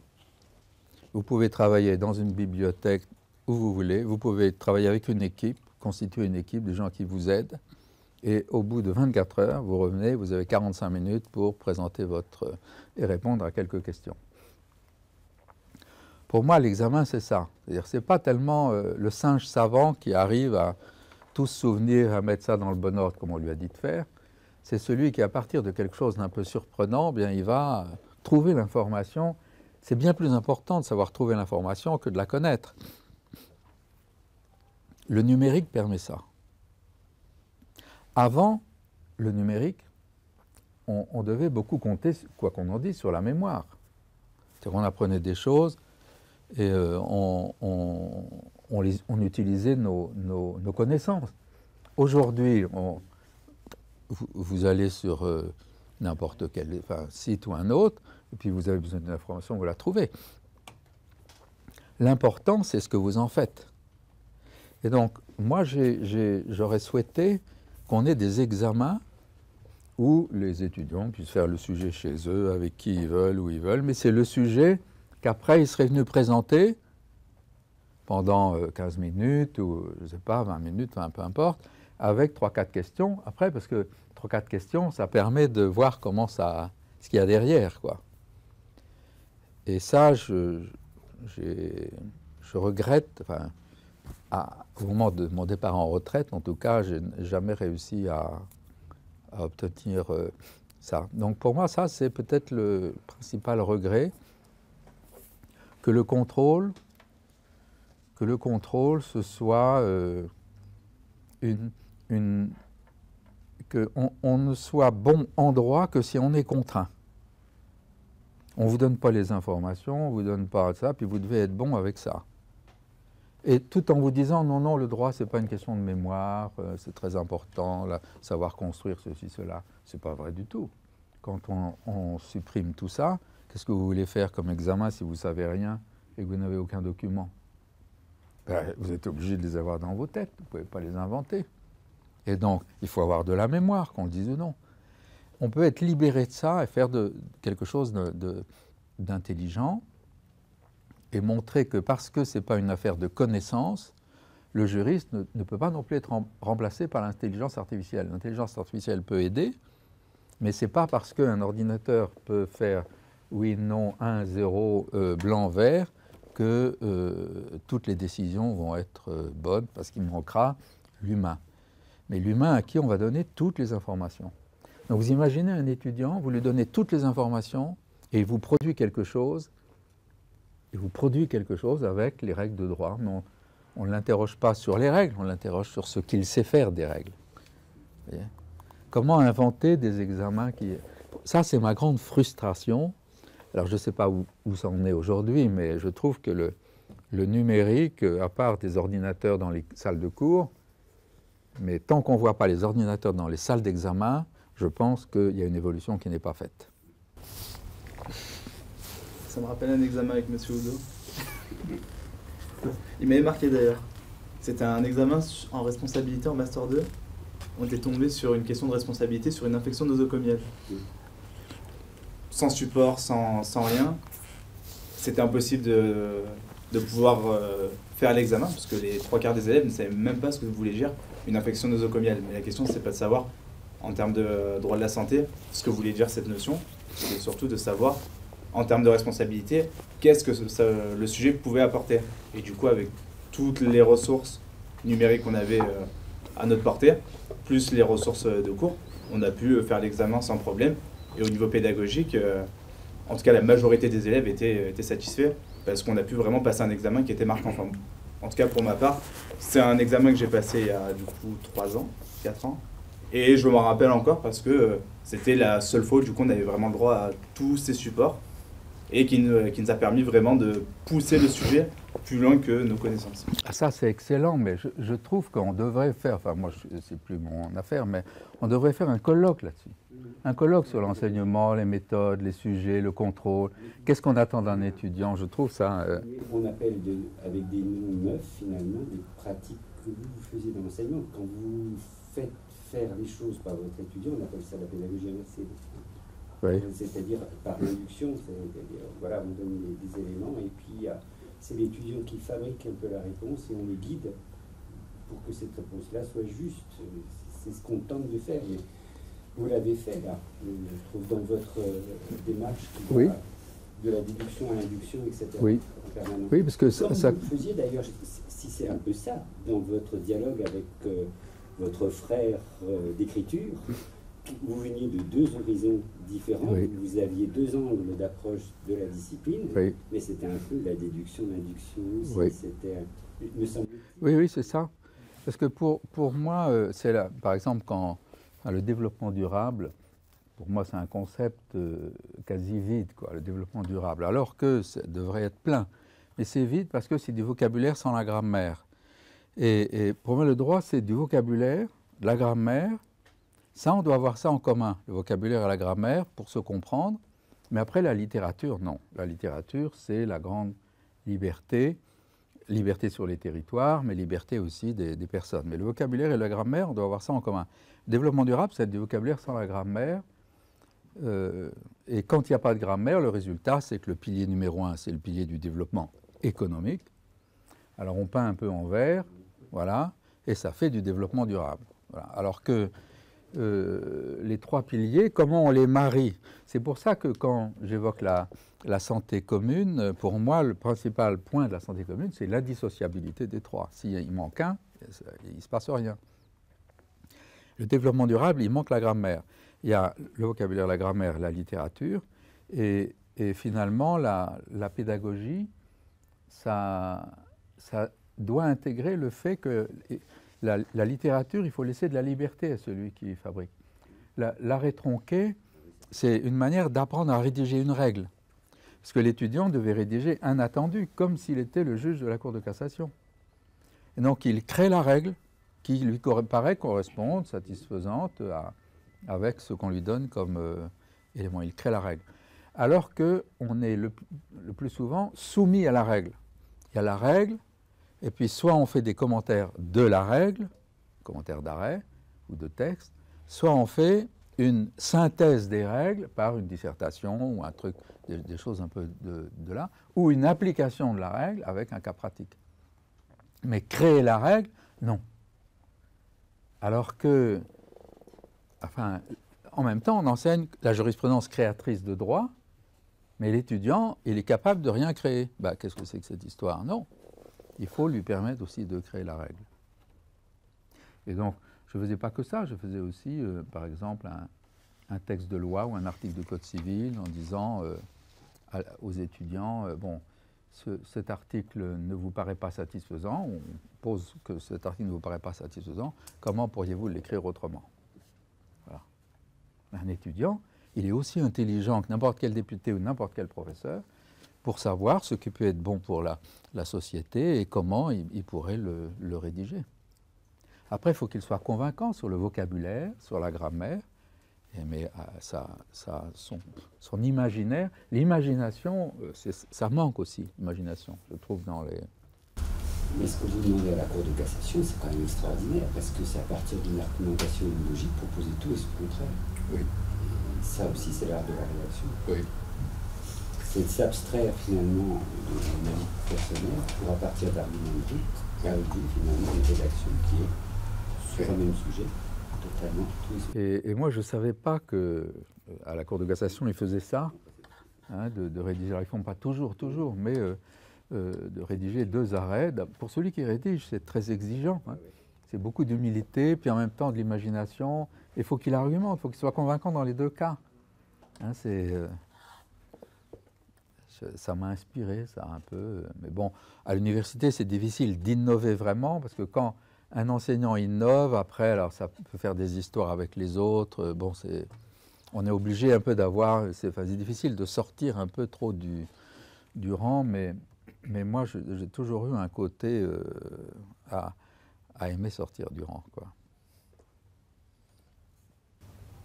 Vous pouvez travailler dans une bibliothèque où vous voulez. Vous pouvez travailler avec une équipe, constituer une équipe de gens qui vous aident. Et au bout de 24 heures, vous revenez, vous avez 45 minutes pour présenter et répondre à quelques questions. Pour moi, l'examen, c'est ça. C'est-à-dire, ce n'est pas tellement le singe savant qui arrive à tout se souvenir, à mettre ça dans le bon ordre, comme on lui a dit de faire. C'est celui qui, à partir de quelque chose d'un peu surprenant, bien, il va trouver l'information. C'est bien plus important de savoir trouver l'information que de la connaître. Le numérique permet ça. Avant le numérique, on devait beaucoup compter, quoi qu'on en dise, sur la mémoire. C'est-à-dire qu'on apprenait des choses et on utilisait nos connaissances. aujourd'hui, vous allez sur n'importe quel site ou un autre, et puis vous avez besoin d'une information, vous la trouvez. L'important, c'est ce que vous en faites. Et donc, moi, j'aurais souhaité qu'on ait des examens où les étudiants puissent faire le sujet chez eux, avec qui ils veulent, où ils veulent, mais c'est le sujet qu'après, ils seraient venus présenter pendant 15 minutes, ou je ne sais pas, 20 minutes, peu importe, avec 3-4 questions. Après, parce que 3-4 questions, ça permet de voir ce qu'il y a derrière, quoi. Et ça, je regrette, au moment de mon départ en retraite, en tout cas, je n'ai jamais réussi à obtenir ça. Donc pour moi, ça, c'est peut-être le principal regret, que le contrôle, ce soit qu'on ne soit bon en droit que si on est contraint. On ne vous donne pas les informations, on ne vous donne pas ça, puis vous devez être bon avec ça. Et tout en vous disant, non, non, le droit, ce n'est pas une question de mémoire, c'est très important, savoir construire ceci, cela. Ce n'est pas vrai du tout. Quand on supprime tout ça, qu'est-ce que vous voulez faire comme examen si vous ne savez rien et que vous n'avez aucun document? Vous êtes obligé de les avoir dans vos têtes, vous ne pouvez pas les inventer. Et donc, il faut avoir de la mémoire, qu'on le dise ou non. On peut être libéré de ça et faire quelque chose d'intelligent et montrer que parce que ce n'est pas une affaire de connaissance, le juriste ne peut pas non plus être remplacé par l'intelligence artificielle. L'intelligence artificielle peut aider, mais ce n'est pas parce qu'un ordinateur peut faire oui, non, 1, 0, blanc, vert, que toutes les décisions vont être bonnes, parce qu'il manquera l'humain. Mais l'humain à qui on va donner toutes les informations. Donc vous imaginez un étudiant, vous lui donnez toutes les informations et il vous produit quelque chose, avec les règles de droit. Mais on ne l'interroge pas sur les règles, on l'interroge sur ce qu'il sait faire des règles. Vous voyez ? Comment inventer des examens qui... Ça, c'est ma grande frustration. Alors, je ne sais pas où ça en est aujourd'hui, mais je trouve que le numérique, à part des ordinateurs dans les salles de cours, mais tant qu'on ne voit pas les ordinateurs dans les salles d'examen, je pense qu'il y a une évolution qui n'est pas faite. Ça me rappelle un examen avec M. Oudot. Il m'avait marqué d'ailleurs. C'était un examen en responsabilité en Master 2. On était tombé sur une question de responsabilité sur une infection nosocomiale. Sans support, sans rien, c'était impossible de pouvoir faire l'examen, parce que les 3/4 des élèves ne savaient même pas ce que voulait dire une infection nosocomiale. Mais la question, c'est pas de savoir, en termes de droit de la santé, ce que voulait dire cette notion, c'est surtout de savoir, en termes de responsabilité, qu'est-ce que le sujet pouvait apporter. Et du coup, avec toutes les ressources numériques qu'on avait à notre portée, plus les ressources de cours, on a pu faire l'examen sans problème. Et au niveau pédagogique, en tout cas, la majorité des élèves étaient satisfaits parce qu'on a pu vraiment passer un examen qui était marquant. Enfin, en tout cas, pour ma part, c'est un examen que j'ai passé il y a du coup 3 ans, 4 ans. Et je m'en rappelle encore parce que c'était la seule fois où du coup, on avait vraiment le droit à tous ces supports et qui nous a permis vraiment de pousser le sujet plus loin que nos connaissances. Ça, c'est excellent, mais je trouve qu'on devrait faire, enfin moi, c'est plus mon affaire, mais on devrait faire un colloque là-dessus. Un colloque sur l'enseignement, les méthodes, les sujets, le contrôle. Qu'est-ce qu'on attend d'un étudiant? Je trouve ça... On appelle avec des noms neufs, finalement, des pratiques que vous faisiez dans l'enseignement. Quand vous faites faire les choses par votre étudiant, on appelle ça la pédagogie inversée. Oui. C'est-à-dire par induction, c'est-à-dire, voilà, on donne des éléments et puis c'est l'étudiant qui fabrique un peu la réponse et on les guide pour que cette réponse-là soit juste. C'est ce qu'on tente de faire. Mais vous l'avez fait, là, je trouve, dans votre démarche qui oui. va de la déduction à l'induction, etc. Oui, oui, parce que Comme ça... vous le faisiez d'ailleurs, si c'est un peu ça, dans votre dialogue avec votre frère d'écriture, vous veniez de 2 horizons différents, oui. Vous aviez 2 angles d'approche de la discipline, oui. Mais c'était un peu la déduction, l'induction aussi, oui. C'était, me semble-t-il. Oui, oui, c'est ça. Parce que pour moi, c'est là, par exemple, quand le développement durable, pour moi, c'est un concept quasi vide, quoi, le développement durable, alors que ça devrait être plein. Mais c'est vide parce que c'est du vocabulaire sans la grammaire. Et pour moi, le droit, c'est du vocabulaire, la grammaire, ça, on doit avoir ça en commun, le vocabulaire et la grammaire, pour se comprendre. Mais après, la littérature, non. La littérature, c'est la grande liberté. Liberté sur les territoires, mais liberté aussi des personnes. Mais le vocabulaire et la grammaire, on doit avoir ça en commun. Le développement durable, c'est du vocabulaire sans la grammaire. Et quand il n'y a pas de grammaire, le résultat, c'est que le pilier numéro 1, c'est le pilier du développement économique. Alors on peint un peu en vert, voilà, et ça fait du développement durable. Voilà. Alors que les trois piliers, comment on les marie? C'est pour ça que quand j'évoque la santé commune, pour moi, le principal point de la santé commune, c'est l'indissociabilité des trois. S'il manque un, il ne se passe rien. Le développement durable, il manque la grammaire. Il y a le vocabulaire, la grammaire, la littérature, et finalement, la pédagogie, ça doit intégrer le fait que la littérature, il faut laisser de la liberté à celui qui fabrique. L'arrêt tronqué, c'est une manière d'apprendre à rédiger une règle. Parce que l'étudiant devait rédiger un attendu, comme s'il était le juge de la Cour de cassation. Et donc, il crée la règle qui lui paraît correspondre, satisfaisante, avec ce qu'on lui donne comme élément. Il crée la règle. Alors qu'on est le plus souvent soumis à la règle. Il y a la règle, et puis soit on fait des commentaires de la règle, commentaires d'arrêt ou de texte, soit on fait une synthèse des règles par une dissertation ou un truc, des choses un peu de là, ou une application de la règle avec un cas pratique. Mais créer la règle, non. Alors que, enfin, en même temps, on enseigne la jurisprudence créatrice de droit, mais l'étudiant, il est capable de rien créer. Ben, qu'est-ce que c'est que cette histoire? Non. Il faut lui permettre aussi de créer la règle. Et donc, je ne faisais pas que ça, je faisais aussi, par exemple, un texte de loi ou un article de code civil en disant aux étudiants, bon, cet article ne vous paraît pas satisfaisant, on pose que cet article ne vous paraît pas satisfaisant, comment pourriez-vous l'écrire autrement? Voilà. Un étudiant, il est aussi intelligent que n'importe quel député ou n'importe quel professeur pour savoir ce qui peut être bon pour la société et comment il pourrait le rédiger. Après, il faut qu'il soit convaincant sur le vocabulaire, sur la grammaire, mais son imaginaire, l'imagination, ça manque aussi, l'imagination, je trouve, dans les... Mais ce que vous demandez à la Cour de cassation, c'est quand même extraordinaire, parce que c'est à partir d'une argumentation et d'une logique proposer tout et son contraire. Oui. Et ça aussi, c'est l'art de la rédaction. Oui. C'est de s'abstraire finalement de mon avis personnel pour, à partir d'arguments brutes, calculer finalement une rédaction qui est sur le même sujet, totalement. Et moi, je ne savais pas qu'à la Cour de cassation, ils faisaient ça, hein, de rédiger. Alors, ils ne font pas toujours, mais de rédiger 2 arrêts. Pour celui qui rédige, c'est très exigeant. Hein. C'est beaucoup d'humilité, puis en même temps de l'imagination. Il faut qu'il argumente, il faut qu'il soit convaincant dans les 2 cas. Hein, ça m'a inspiré, ça, un peu. Mais bon, à l'université, c'est difficile d'innover vraiment, parce que quand un enseignant innove, après, alors ça peut faire des histoires avec les autres. Bon, on est obligé un peu d'avoir... C'est difficile de sortir un peu trop du rang, mais moi, j'ai toujours eu un côté à aimer sortir du rang, quoi.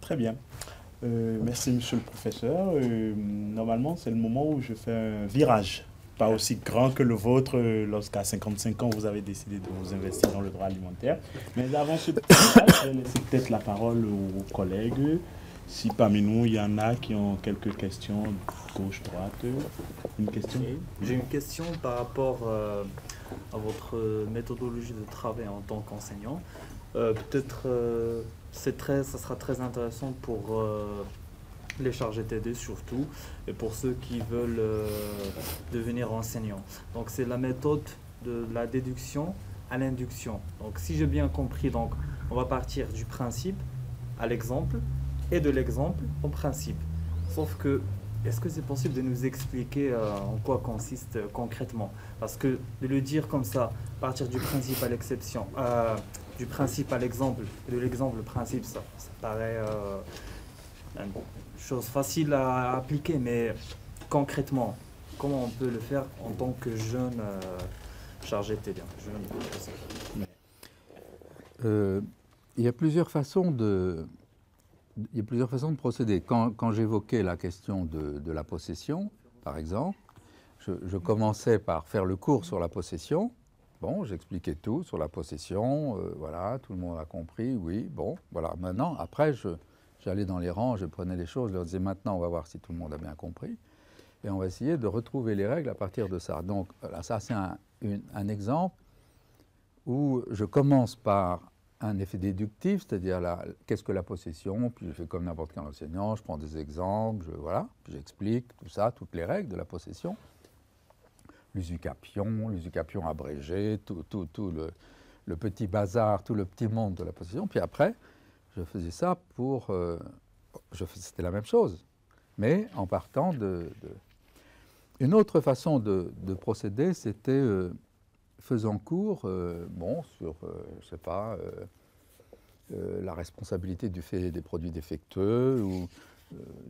Très bien. Merci, monsieur le professeur. Normalement, c'est le moment où je fais un virage. Pas aussi grand que le vôtre lorsqu'à 55 ans, vous avez décidé de vous investir dans le droit alimentaire. Mais avant ce petit virage, je vais laisser peut-être la parole aux collègues. Si parmi nous, il y en a qui ont quelques questions, gauche, droite. Une question? J'ai une question par rapport à votre méthodologie de travail en tant qu'enseignant. Peut-être ça sera très intéressant pour les chargés TD surtout, et pour ceux qui veulent devenir enseignants. Donc c'est la méthode de la déduction à l'induction. Donc si j'ai bien compris, donc, on va partir du principe à l'exemple, et de l'exemple au principe. Sauf que, est-ce que c'est possible de nous expliquer en quoi consiste concrètement? Parce que de le dire comme ça, partir du principe à l'exception, du principe à l'exemple, et de l'exemple au principe, ça paraît une chose facile à appliquer, mais concrètement, comment on peut le faire en tant que jeune chargé de TD, jeune professeur? il y a plusieurs façons de procéder. Quand j'évoquais la question de la possession, par exemple, je commençais par faire le cours sur la possession. Bon, j'expliquais tout sur la possession, voilà, tout le monde a compris, oui, bon, voilà. Maintenant, après, j'allais dans les rangs, je prenais les choses, je leur disais maintenant, on va voir si tout le monde a bien compris, et on va essayer de retrouver les règles à partir de ça. Donc, voilà, ça, c'est un exemple où je commence par un effet déductif, c'est-à-dire qu'est-ce que la possession, puis je fais comme n'importe quel enseignant, je prends des exemples, voilà, puis j'explique tout ça, toutes les règles de la possession. L'usucapion abrégé, tout le petit bazar, tout le petit monde de la possession. Puis après, je faisais ça c'était la même chose, mais en partant Une autre façon de procéder, c'était faisant cours, sur, je sais pas, la responsabilité du fait des produits défectueux ou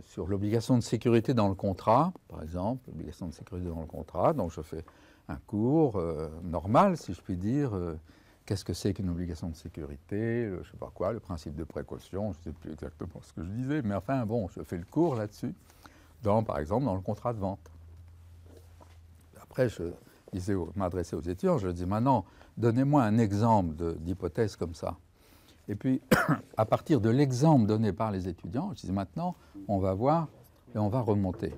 sur l'obligation de sécurité dans le contrat, par exemple, l'obligation de sécurité dans le contrat. Donc je fais un cours normal, si je puis dire. Qu'est-ce que c'est qu'une obligation de sécurité, je ne sais pas quoi, le principe de précaution, je ne sais plus exactement ce que je disais, mais enfin bon, je fais le cours là-dessus, par exemple dans le contrat de vente. Après, je m'adressais aux étudiants, je dis maintenant, donnez-moi un exemple d'hypothèse comme ça. Et puis, à partir de l'exemple donné par les étudiants, je dis maintenant, on va voir et on va remonter.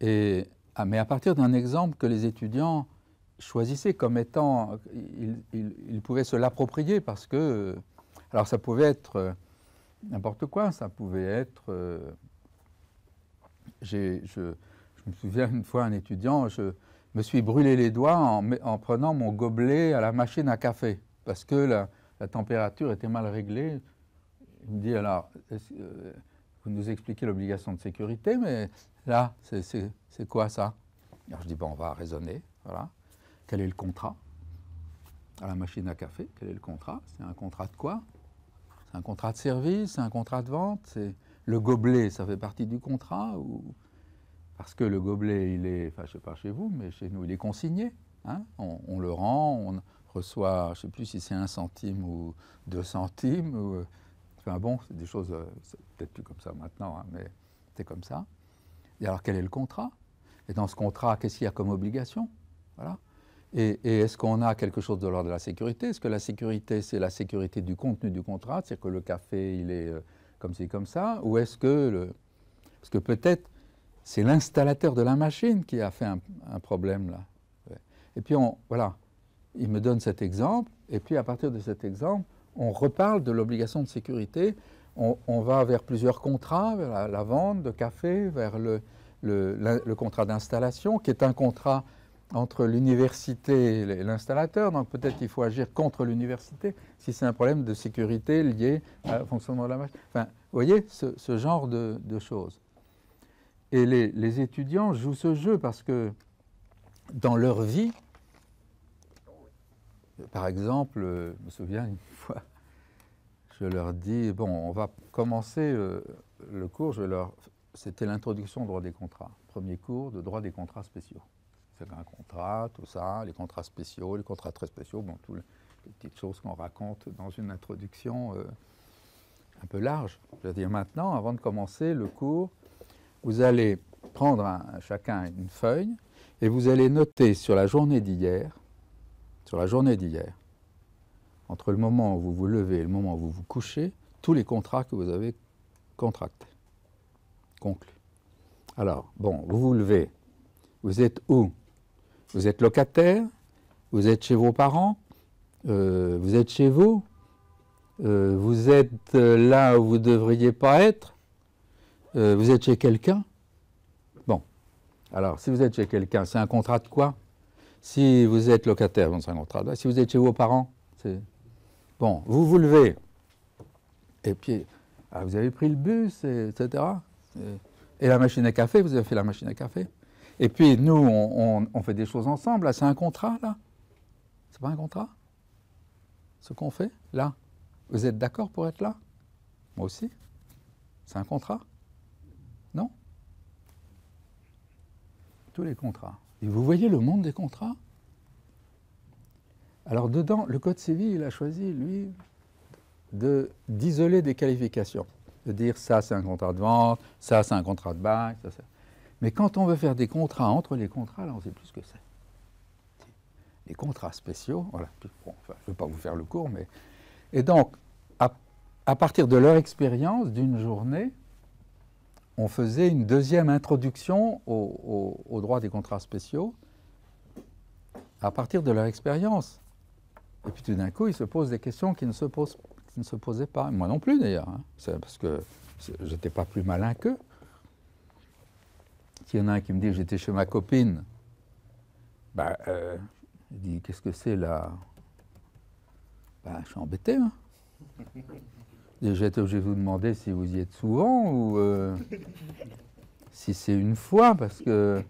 Mais à partir d'un exemple que les étudiants choisissaient comme étant, ils pouvaient se l'approprier parce que, alors ça pouvait être n'importe quoi, ça pouvait être, je me souviens une fois un étudiant, je me suis brûlé les doigts en prenant mon gobelet à la machine à café parce que la température était mal réglée. Il me dit alors, vous nous expliquez l'obligation de sécurité, mais là, c'est quoi ça? Alors je dis bon, on va raisonner, voilà. Quel est le contrat à la machine à café? Quel est le contrat? C'est un contrat de quoi? C'est un contrat de service? C'est un contrat de vente? Le gobelet, ça fait partie du contrat ou... Parce que le gobelet, il est, enfin je ne sais pas chez vous, mais chez nous, il est consigné. Hein, on le rend, on reçoit, je ne sais plus si c'est 1 centime ou 2 centimes. Enfin bon, c'est des choses, c'est peut-être plus comme ça maintenant, hein, mais c'est comme ça. Et alors quel est le contrat? Et dans ce contrat, qu'est-ce qu'il y a comme obligation? Voilà. Et est-ce qu'on a quelque chose de l'ordre de la sécurité? Est-ce que la sécurité, c'est la sécurité du contenu du contrat, c'est-à-dire que le café, il est comme ci, comme ça? Ou est-ce que, parce que peut-être, c'est l'installateur de la machine qui a fait un problème là. Et puis, voilà, il me donne cet exemple, et puis à partir de cet exemple, on reparle de l'obligation de sécurité. On va vers plusieurs contrats, vers la vente de café, vers le contrat d'installation, qui est un contrat entre l'université et l'installateur. Donc peut-être qu'il faut agir contre l'université si c'est un problème de sécurité lié au fonctionnement de la machine. Enfin, vous voyez, ce genre de choses. Et les étudiants jouent ce jeu parce que dans leur vie, par exemple, je me souviens une fois, je leur dis, bon, on va commencer le cours, c'était l'introduction au droit des contrats. Premier cours de droit des contrats spéciaux. C'est un contrat, tout ça, les contrats spéciaux, les contrats très spéciaux, bon, toutes les petites choses qu'on raconte dans une introduction un peu large. Je veux dire, maintenant, avant de commencer le cours, vous allez prendre chacun une feuille et vous allez noter sur la journée d'hier, entre le moment où vous vous levez et le moment où vous vous couchez, tous les contrats que vous avez contractés, conclus. Alors, bon, vous vous levez, vous êtes où? Vous êtes locataire, vous êtes chez vos parents, vous êtes chez vous, vous êtes là où vous ne devriez pas être, vous êtes chez quelqu'un. Bon, alors si vous êtes chez quelqu'un, c'est un contrat de quoi? Si vous êtes locataire, c'est un contrat de quoi? Si vous êtes chez vos parents, c'est... Bon, vous vous levez, et puis vous avez pris le bus, etc. Et la machine à café, vous avez fait la machine à café. Et puis nous, on fait des choses ensemble, là, c'est un contrat, là? C'est pas un contrat? Ce qu'on fait, là? Vous êtes d'accord pour être là? Moi aussi? C'est un contrat? Non? Tous les contrats. Et vous voyez le monde des contrats? Alors dedans, le Code civil, il a choisi, lui, d'isoler des qualifications, de dire ça c'est un contrat de vente, ça c'est un contrat de bail, ça. Mais quand on veut faire des contrats entre les contrats, là on ne sait plus ce que c'est. Les contrats spéciaux, voilà, bon, enfin, je ne vais pas vous faire le cours, mais... Et donc, à partir de leur expérience d'une journée, on faisait une deuxième introduction au droit des contrats spéciaux à partir de leur expérience. Et puis tout d'un coup, ils se posent des questions qui ne se posaient pas. Moi non plus d'ailleurs, hein. C'est parce que je n'étais pas plus malin qu'eux. S'il y en a un qui me dit j'étais chez ma copine, ben, il dit qu'est-ce que c'est là? Ben, je suis embêté. Hein. J'ai été obligé de vous demander si vous y êtes souvent ou si c'est une fois, parce que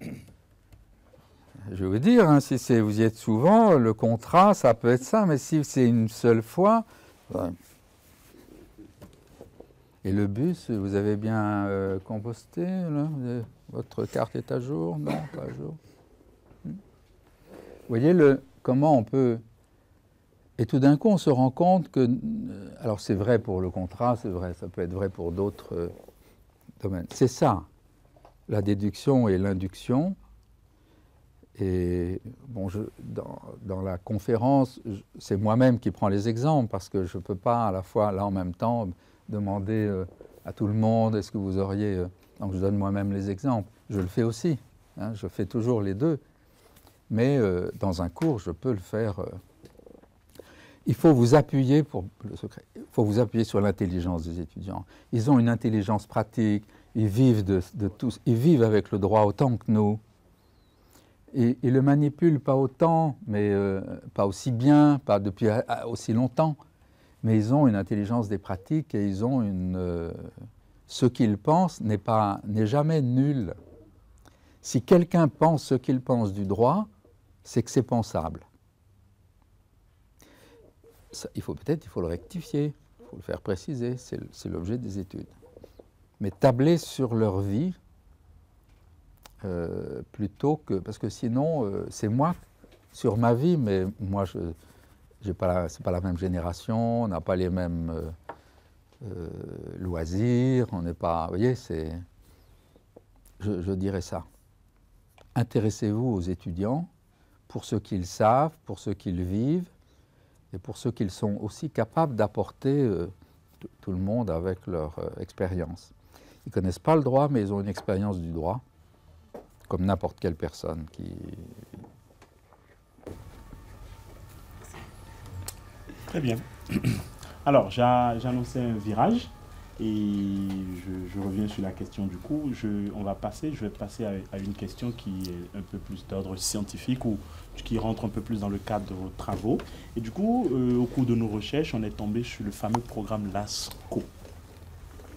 je vais vous dire, hein, si vous y êtes souvent, le contrat, ça peut être ça, mais si c'est une seule fois... Ouais. Et le bus, vous avez bien composté, là? Votre carte est à jour? Non, pas à jour. Vous voyez comment on peut... Et tout d'un coup, on se rend compte que... Alors c'est vrai pour le contrat, c'est vrai, ça peut être vrai pour d'autres domaines. C'est ça, la déduction et l'induction. Et bon, dans la conférence, c'est moi-même qui prends les exemples parce que je ne peux pas à la fois, là en même temps, demander à tout le monde est-ce que vous auriez... donc je donne moi-même les exemples. Je le fais aussi, hein, je fais toujours les deux. Mais dans un cours, je peux le faire... il faut vous appuyer, pour le secret, il faut vous appuyer sur l'intelligence des étudiants. Ils ont une intelligence pratique, ils vivent de tous, ils vivent avec le droit autant que nous. Ils le manipulent pas autant, mais pas aussi bien, pas depuis aussi longtemps. Mais ils ont une intelligence des pratiques et ils ont une... ce qu'ils pensent n'est jamais nul. Si quelqu'un pense ce qu'il pense du droit, c'est que c'est pensable. Ça, il faut le rectifier, il faut le faire préciser, c'est l'objet des études. Mais tabler sur leur vie, plutôt que... Parce que sinon, c'est moi, sur ma vie, mais moi, c'est pas la même génération, on n'a pas les mêmes loisirs, on n'est pas... Vous voyez, c'est... Je dirais ça. Intéressez-vous aux étudiants pour ce qu'ils savent, pour ce qu'ils vivent, et pour ceux qu'ils sont aussi capables d'apporter tout le monde avec leur expérience. Ils ne connaissent pas le droit, mais ils ont une expérience du droit, comme n'importe quelle personne qui... Très bien. Alors, j'ai annoncé un virage, et je reviens sur la question du coup. Je vais passer à une question qui est un peu plus d'ordre scientifique ou qui rentre un peu plus dans le cadre de vos travaux. Et du coup, au cours de nos recherches, on est tombé sur le fameux programme LASCO.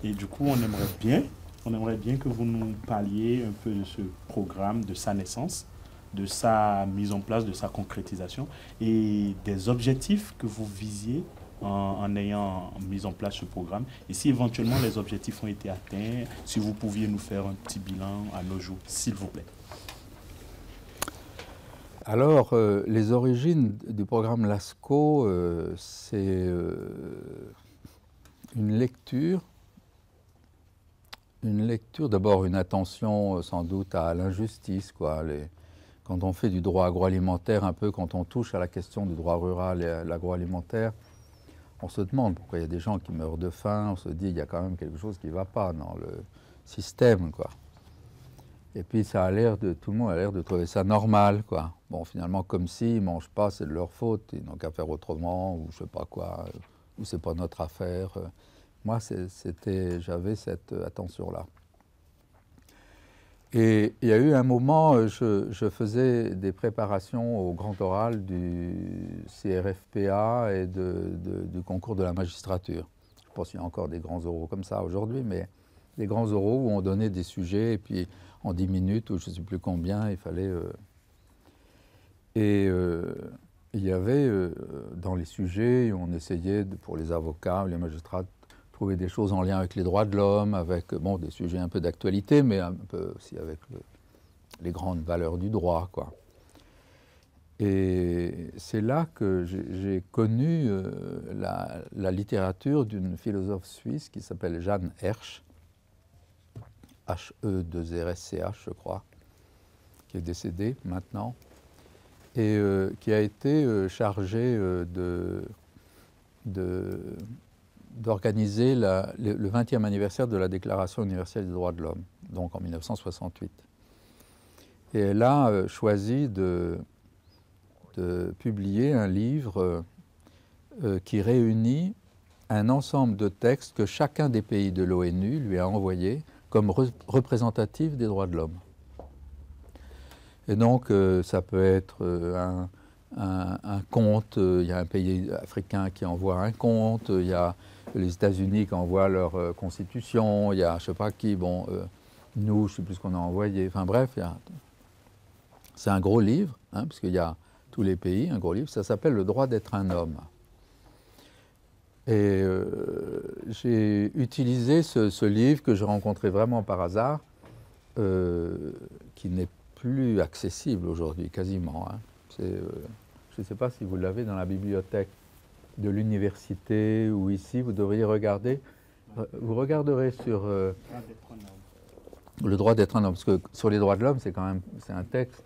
Et du coup, on aimerait bien que vous nous parliez un peu de ce programme, de sa naissance, de sa mise en place, de sa concrétisation et des objectifs que vous visiez en ayant mis en place ce programme. Et si éventuellement les objectifs ont été atteints, si vous pouviez nous faire un petit bilan à nos jours, s'il vous plaît. Alors, les origines du programme LASCO, c'est une lecture, d'abord une attention sans doute à l'injustice, quoi. Quand on fait du droit agroalimentaire, un peu quand on touche à la question du droit rural et à l'agroalimentaire, on se demande pourquoi il y a des gens qui meurent de faim, on se dit qu'il y a quand même quelque chose qui ne va pas dans le système, quoi. Et puis tout le monde a l'air de trouver ça normal, quoi. Bon, finalement, comme s'ils ne mangent pas, c'est de leur faute, ils n'ont qu'à faire autrement, ou je ne sais pas quoi, ou c'est pas notre affaire. Moi, j'avais cette attention-là. Et il y a eu un moment, je faisais des préparations au grand oral du CRFPA et du concours de la magistrature. Je pense qu'il y a encore des grands oraux comme ça aujourd'hui, mais des grands oraux où on donnait des sujets, et puis en 10 minutes, ou je ne sais plus combien, il fallait... il y avait dans les sujets, on essayait, pour les avocats, les magistrats, trouver des choses en lien avec les droits de l'homme, avec des sujets un peu d'actualité, mais un peu aussi avec les grandes valeurs du droit, quoi. Et c'est là que j'ai connu la littérature d'une philosophe suisse qui s'appelle Jeanne Hersch, H-E-2-R-S-C-H, je crois, qui est décédée maintenant, et qui a été chargée d'organiser le 20e anniversaire de la Déclaration universelle des droits de l'homme, donc en 1968. Et elle a choisi de publier un livre qui réunit un ensemble de textes que chacun des pays de l'ONU lui a envoyés comme représentatifs des droits de l'homme. Et donc, ça peut être un conte, il y a un pays africain qui envoie un conte, il y a les États-Unis qui envoient leur constitution, il y a je ne sais pas qui, bon, nous, je ne sais plus ce qu'on a envoyé, enfin bref, c'est un gros livre, hein, parce qu'il y a tous les pays, un gros livre, ça s'appelle « Le droit d'être un homme ». Et j'ai utilisé ce livre que j'ai rencontré vraiment par hasard, qui n'est plus accessible aujourd'hui, quasiment. Hein. Je ne sais pas si vous l'avez dans la bibliothèque de l'université ou ici, vous devriez regarder. Vous regarderez sur le droit d'être un homme, parce que sur les droits de l'homme, c'est quand même un texte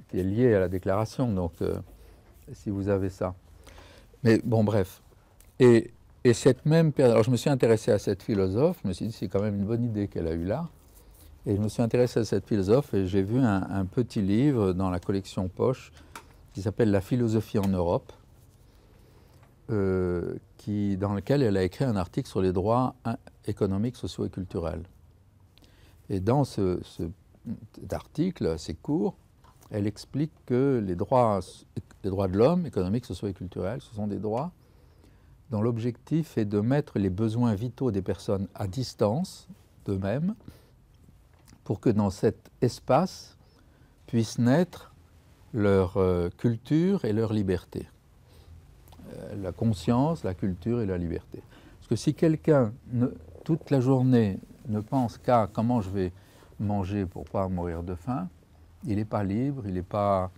qui est lié à la déclaration, donc si vous avez ça. Mais bon, bref. Et cette même période, alors je me suis intéressé à cette philosophe, je me suis dit c'est quand même une bonne idée qu'elle a eue là, et je me suis intéressé à cette philosophe et j'ai vu un petit livre dans la collection Poche qui s'appelle « La philosophie en Europe », dans lequel elle a écrit un article sur les droits économiques, sociaux et culturels. Et dans cet article, assez court, elle explique que les droits de l'homme, économiques, sociaux et culturels, ce sont des droits dont l'objectif est de mettre les besoins vitaux des personnes à distance d'eux-mêmes pour que dans cet espace puissent naître leur culture et leur liberté. La conscience, la culture et la liberté. Parce que si quelqu'un, toute la journée, ne pense qu'à comment je vais manger pour ne pas mourir de faim, il n'est pas libre, il n'est pas...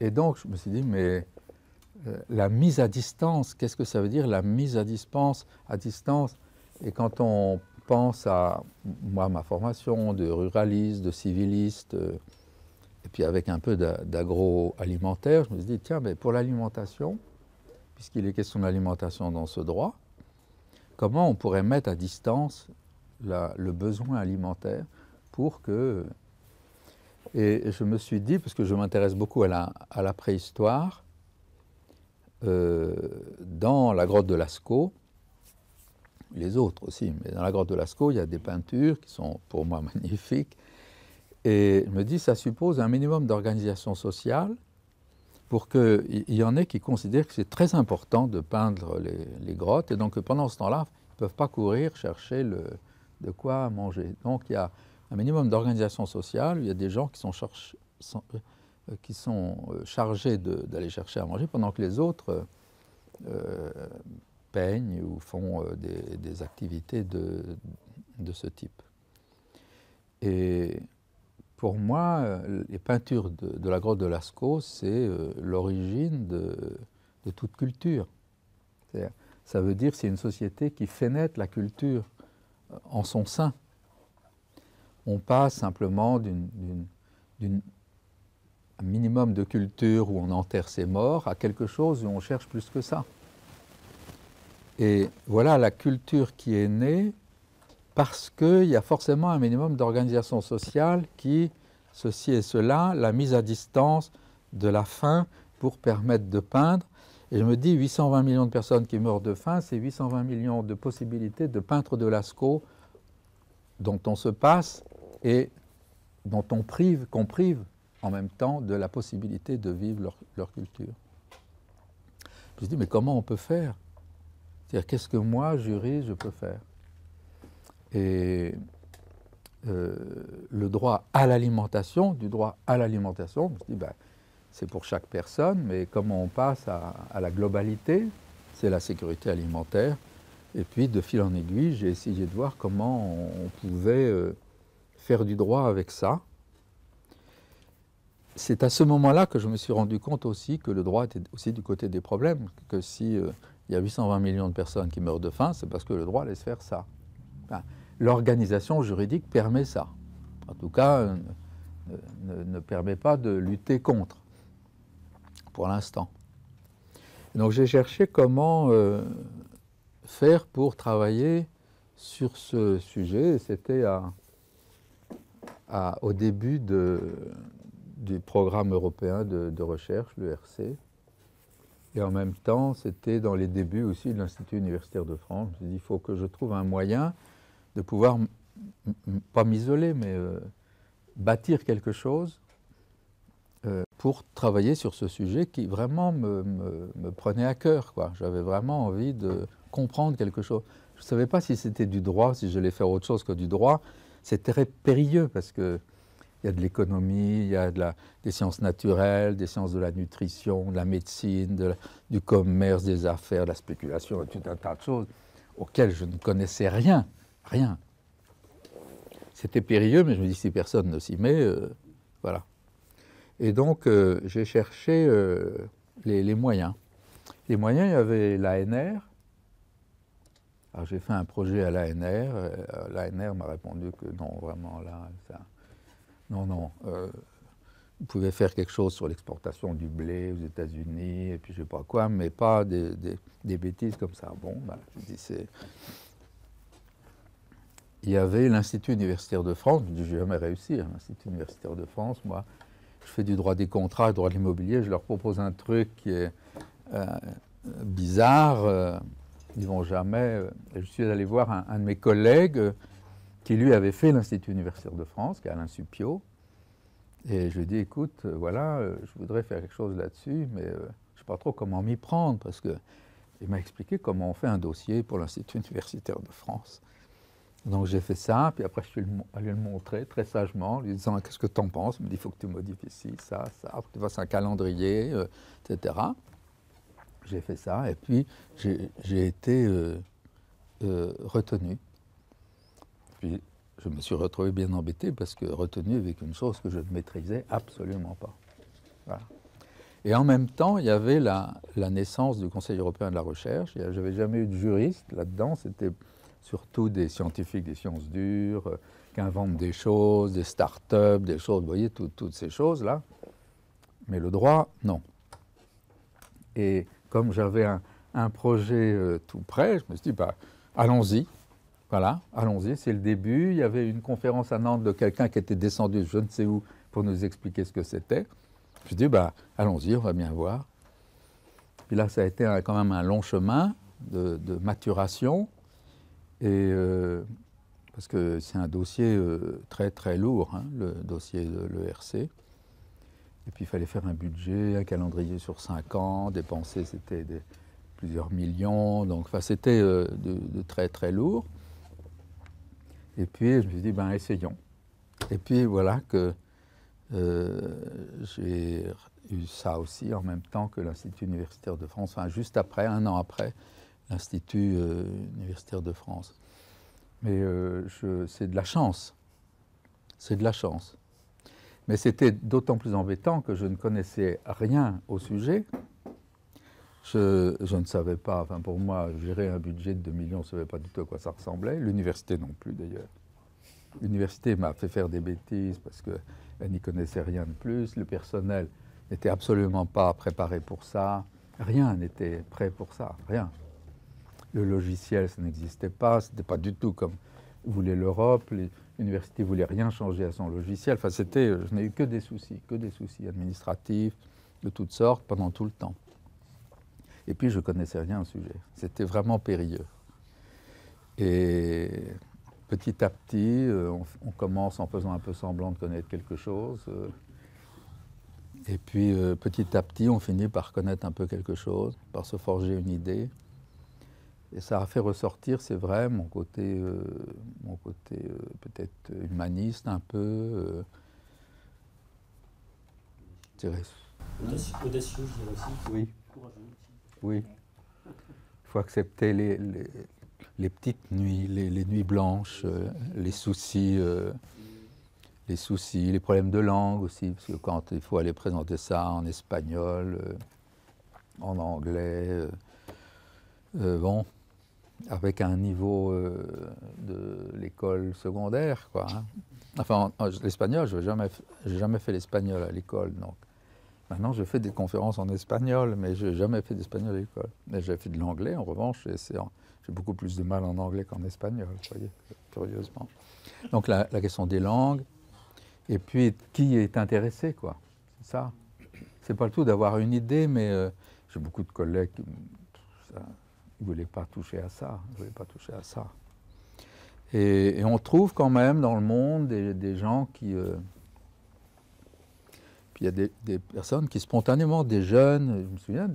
Et donc, je me suis dit, mais la mise à distance, qu'est-ce que ça veut dire, la mise à distance? Et quand on pense à moi, ma formation de ruraliste, de civiliste, et puis avec un peu d'agroalimentaire, je me suis dit, tiens, mais pour l'alimentation, puisqu'il est question d'alimentation dans ce droit, comment on pourrait mettre à distance le besoin alimentaire pour que... Et je me suis dit, parce que je m'intéresse beaucoup à la préhistoire, dans la grotte de Lascaux, les autres aussi, mais dans la grotte de Lascaux, il y a des peintures qui sont pour moi magnifiques. Et je me dis, ça suppose un minimum d'organisation sociale pour qu'il y en ait qui considèrent que c'est très important de peindre les grottes. Et donc pendant ce temps-là, ils ne peuvent pas courir chercher de quoi manger. Donc il y a un minimum d'organisation sociale, il y a des gens qui sont chargés d'aller chercher à manger pendant que les autres peignent ou font des activités de ce type. Et pour moi, les peintures de la grotte de Lascaux, c'est l'origine de toute culture. Ça veut dire que c'est une société qui fait naître la culture en son sein. On passe simplement d'un minimum de culture où on enterre ses morts à quelque chose où on cherche plus que ça. Et voilà la culture qui est née parce qu'il y a forcément un minimum d'organisation sociale qui, ceci et cela, la mise à distance de la faim pour permettre de peindre. Et je me dis, 820 millions de personnes qui meurent de faim, c'est 820 millions de possibilités de peintres de Lascaux dont on se passe et dont qu'on prive en même temps de la possibilité de vivre leur culture. Je me dis, mais comment on peut faire? C'est-à-dire, qu'est-ce que moi, juriste, je peux faire? Et le droit à l'alimentation, je me dis, ben, c'est pour chaque personne, mais comment on passe à la globalité? C'est la sécurité alimentaire. Et puis, de fil en aiguille, j'ai essayé de voir comment on pouvait faire du droit avec ça. c'est à ce moment-là que je me suis rendu compte aussi que le droit était aussi du côté des problèmes, que si il y a 820 millions de personnes qui meurent de faim, c'est parce que le droit laisse faire ça. Enfin, l'organisation juridique permet ça. En tout cas, ne permet pas de lutter contre, pour l'instant. Donc j'ai cherché comment faire pour travailler sur ce sujet. C'était au début du programme européen de recherche, l'ERC. Et en même temps, c'était dans les débuts aussi de l'Institut universitaire de France. Je me suis dit, il faut que je trouve un moyen de pouvoir, pas m'isoler, mais bâtir quelque chose pour travailler sur ce sujet qui vraiment me prenait à cœur, quoi. J'avais vraiment envie de comprendre quelque chose. Je ne savais pas si c'était du droit, si j'allais faire autre chose que du droit. C'est très périlleux parce qu'il y a de l'économie, il y a des sciences naturelles, des sciences de la nutrition, de la médecine, du commerce, des affaires, de la spéculation, tout un tas de choses auxquelles je ne connaissais rien. Rien. C'était périlleux, mais je me dis, si personne ne s'y met, voilà. Et donc, j'ai cherché les moyens. Les moyens, il y avait l'ANR. Alors, j'ai fait un projet à l'ANR. L'ANR m'a répondu que non, vraiment, là, ça, non. Vous pouvez faire quelque chose sur l'exportation du blé aux États-Unis, et puis je ne sais pas quoi, mais pas des bêtises comme ça. Bon, ben, je dis, c'est... Il y avait l'Institut universitaire de France. Je n'ai jamais réussi, hein, l'Institut universitaire de France. Moi, je fais du droit des contrats, du droit de l'immobilier. Je leur propose un truc qui est bizarre. Ils ne vont jamais. Je suis allé voir un de mes collègues qui, lui, avait fait l'Institut universitaire de France, qui est Alain Suppiot. Et je lui ai dit, écoute, voilà, je voudrais faire quelque chose là-dessus, mais je ne sais pas trop comment m'y prendre, parce qu'il m'a expliqué comment on fait un dossier pour l'Institut universitaire de France. Donc j'ai fait ça, puis après je suis allé le montrer très sagement, lui disant, qu'est-ce que tu en penses? Il me dit, il faut que tu modifies ici, ça, tu fasses un calendrier, etc. J'ai fait ça, et puis j'ai été retenu. Puis je me suis retrouvé bien embêté, parce que retenu avec une chose que je ne maîtrisais absolument pas. Voilà. Et en même temps, il y avait la naissance du Conseil européen de la recherche. Je n'avais jamais eu de juriste là-dedans, c'était surtout des scientifiques des sciences dures, qui inventent des choses, des start-up, des choses, vous voyez, toutes ces choses-là. Mais le droit, non. Et comme j'avais un projet tout prêt, je me suis dit, bah, allons-y. Voilà, allons-y, c'est le début. Il y avait une conférence à Nantes de quelqu'un qui était descendu je ne sais où pour nous expliquer ce que c'était. Je me suis dit, bah, allons-y, on va bien voir. Puis là, ça a été quand même un long chemin de maturation. Et parce que c'est un dossier très très lourd, hein, le dossier de l'ERC. Et puis il fallait faire un budget, un calendrier sur 5 ans, dépenser c'était plusieurs millions, donc enfin, c'était de très très lourd. Et puis je me suis dit, ben essayons. Et puis voilà que j'ai eu ça aussi en même temps que l'Institut universitaire de France, enfin juste après, 1 an après, l'Institut universitaire de France. Mais c'est de la chance. C'est de la chance. Mais c'était d'autant plus embêtant que je ne connaissais rien au sujet. Je ne savais pas, enfin pour moi, gérer un budget de 2 millions, je ne savais pas du tout à quoi ça ressemblait. L'université non plus d'ailleurs. L'université m'a fait faire des bêtises parce qu'elle n'y connaissait rien de plus. Le personnel n'était absolument pas préparé pour ça. Rien n'était prêt pour ça, rien. Le logiciel, ça n'existait pas, ce n'était pas du tout comme voulait l'Europe. L'université ne voulait rien changer à son logiciel. Enfin, je n'ai eu que des soucis administratifs de toutes sortes pendant tout le temps. Et puis, je ne connaissais rien au sujet. C'était vraiment périlleux. Et petit à petit, on commence en faisant un peu semblant de connaître quelque chose. Et puis, petit à petit, on finit par connaître un peu quelque chose, par se forger une idée. Et ça a fait ressortir, c'est vrai, mon côté peut-être humaniste un peu. Audacieux, je dirais aussi. Oui. Oui. Il faut accepter les petites nuits, les nuits blanches, les soucis les soucis, les problèmes de langue aussi, parce que quand il faut aller présenter ça en espagnol, en anglais, bon, avec un niveau de l'école secondaire, quoi. Hein. Enfin, l'espagnol, je n'ai jamais fait l'espagnol à l'école, donc. Maintenant, je fais des conférences en espagnol, mais je n'ai jamais fait d'espagnol à l'école. Mais j'ai fait de l'anglais, en revanche, et j'ai beaucoup plus de mal en anglais qu'en espagnol, vous voyez, curieusement. Donc la question des langues, et puis qui est intéressé, quoi. C'est ça. C'est pas le tout d'avoir une idée, mais j'ai beaucoup de collègues qui ne voulaient pas toucher à ça. Ils voulaient pas toucher à ça. Et on trouve quand même dans le monde des gens qui... puis il y a des personnes qui spontanément, des jeunes, je me souviens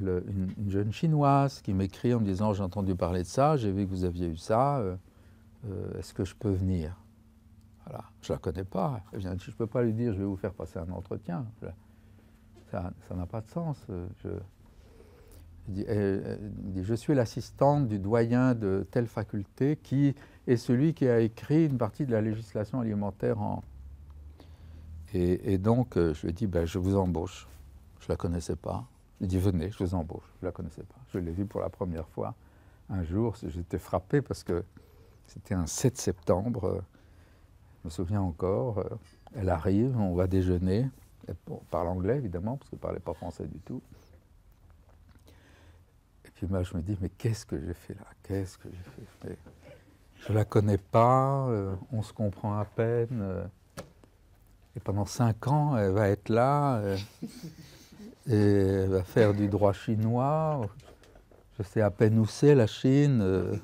une jeune chinoise qui m'écrit en me disant « J'ai entendu parler de ça, j'ai vu que vous aviez eu ça, est-ce que je peux venir ?» Voilà, je ne la connais pas. Je ne peux pas lui dire « Je vais vous faire passer un entretien ». Ça n'a pas de sens. Elle dit, je suis l'assistante du doyen de telle faculté qui est celui qui a écrit une partie de la législation alimentaire en... Et donc, je lui ai dit, ben, je vous embauche. Je ne la connaissais pas. Je lui ai dit, venez, je vous embauche. Je ne la connaissais pas. Je l'ai vue pour la première fois un jour. J'étais frappé parce que c'était un 7 septembre. Je me souviens encore. Elle arrive, on va déjeuner. Elle parle anglais, évidemment, parce qu'elle ne parlait pas français du tout. Et puis moi, je me dis, mais qu'est-ce que j'ai fait là? Qu'est-ce que j'ai fait? Je ne la connais pas, on se comprend à peine. Et pendant 5 ans, elle va être là, et elle va faire du droit chinois. Je sais à peine où c'est la Chine.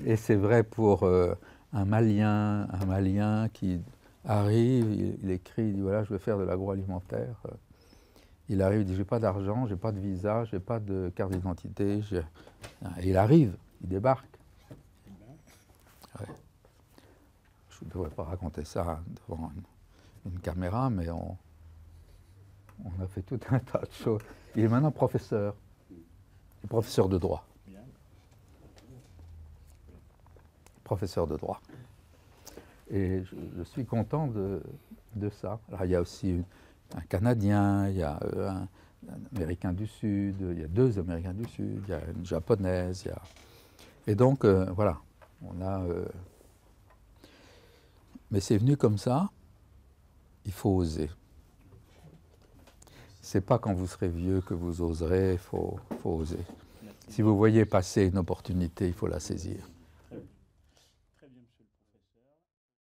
Et c'est vrai pour un Malien qui arrive, il écrit, il dit voilà, je veux faire de l'agroalimentaire. Il arrive, il dit j'ai pas d'argent, j'ai pas de visa, j'ai pas de carte d'identité. Et il arrive, il débarque. Ouais. Je ne devrais pas raconter ça devant une caméra, mais on a fait tout un tas de choses. Il est maintenant professeur. Il est professeur de droit. Professeur de droit. Et je suis content de ça. Alors, il y a aussi un Canadien, il y a un Américain du Sud, il y a 2 Américains du Sud, il y a une Japonaise. Et donc, voilà, on a... Mais c'est venu comme ça, il faut oser. C'est pas quand vous serez vieux que vous oserez, il faut oser. Si vous voyez passer une opportunité, il faut la saisir.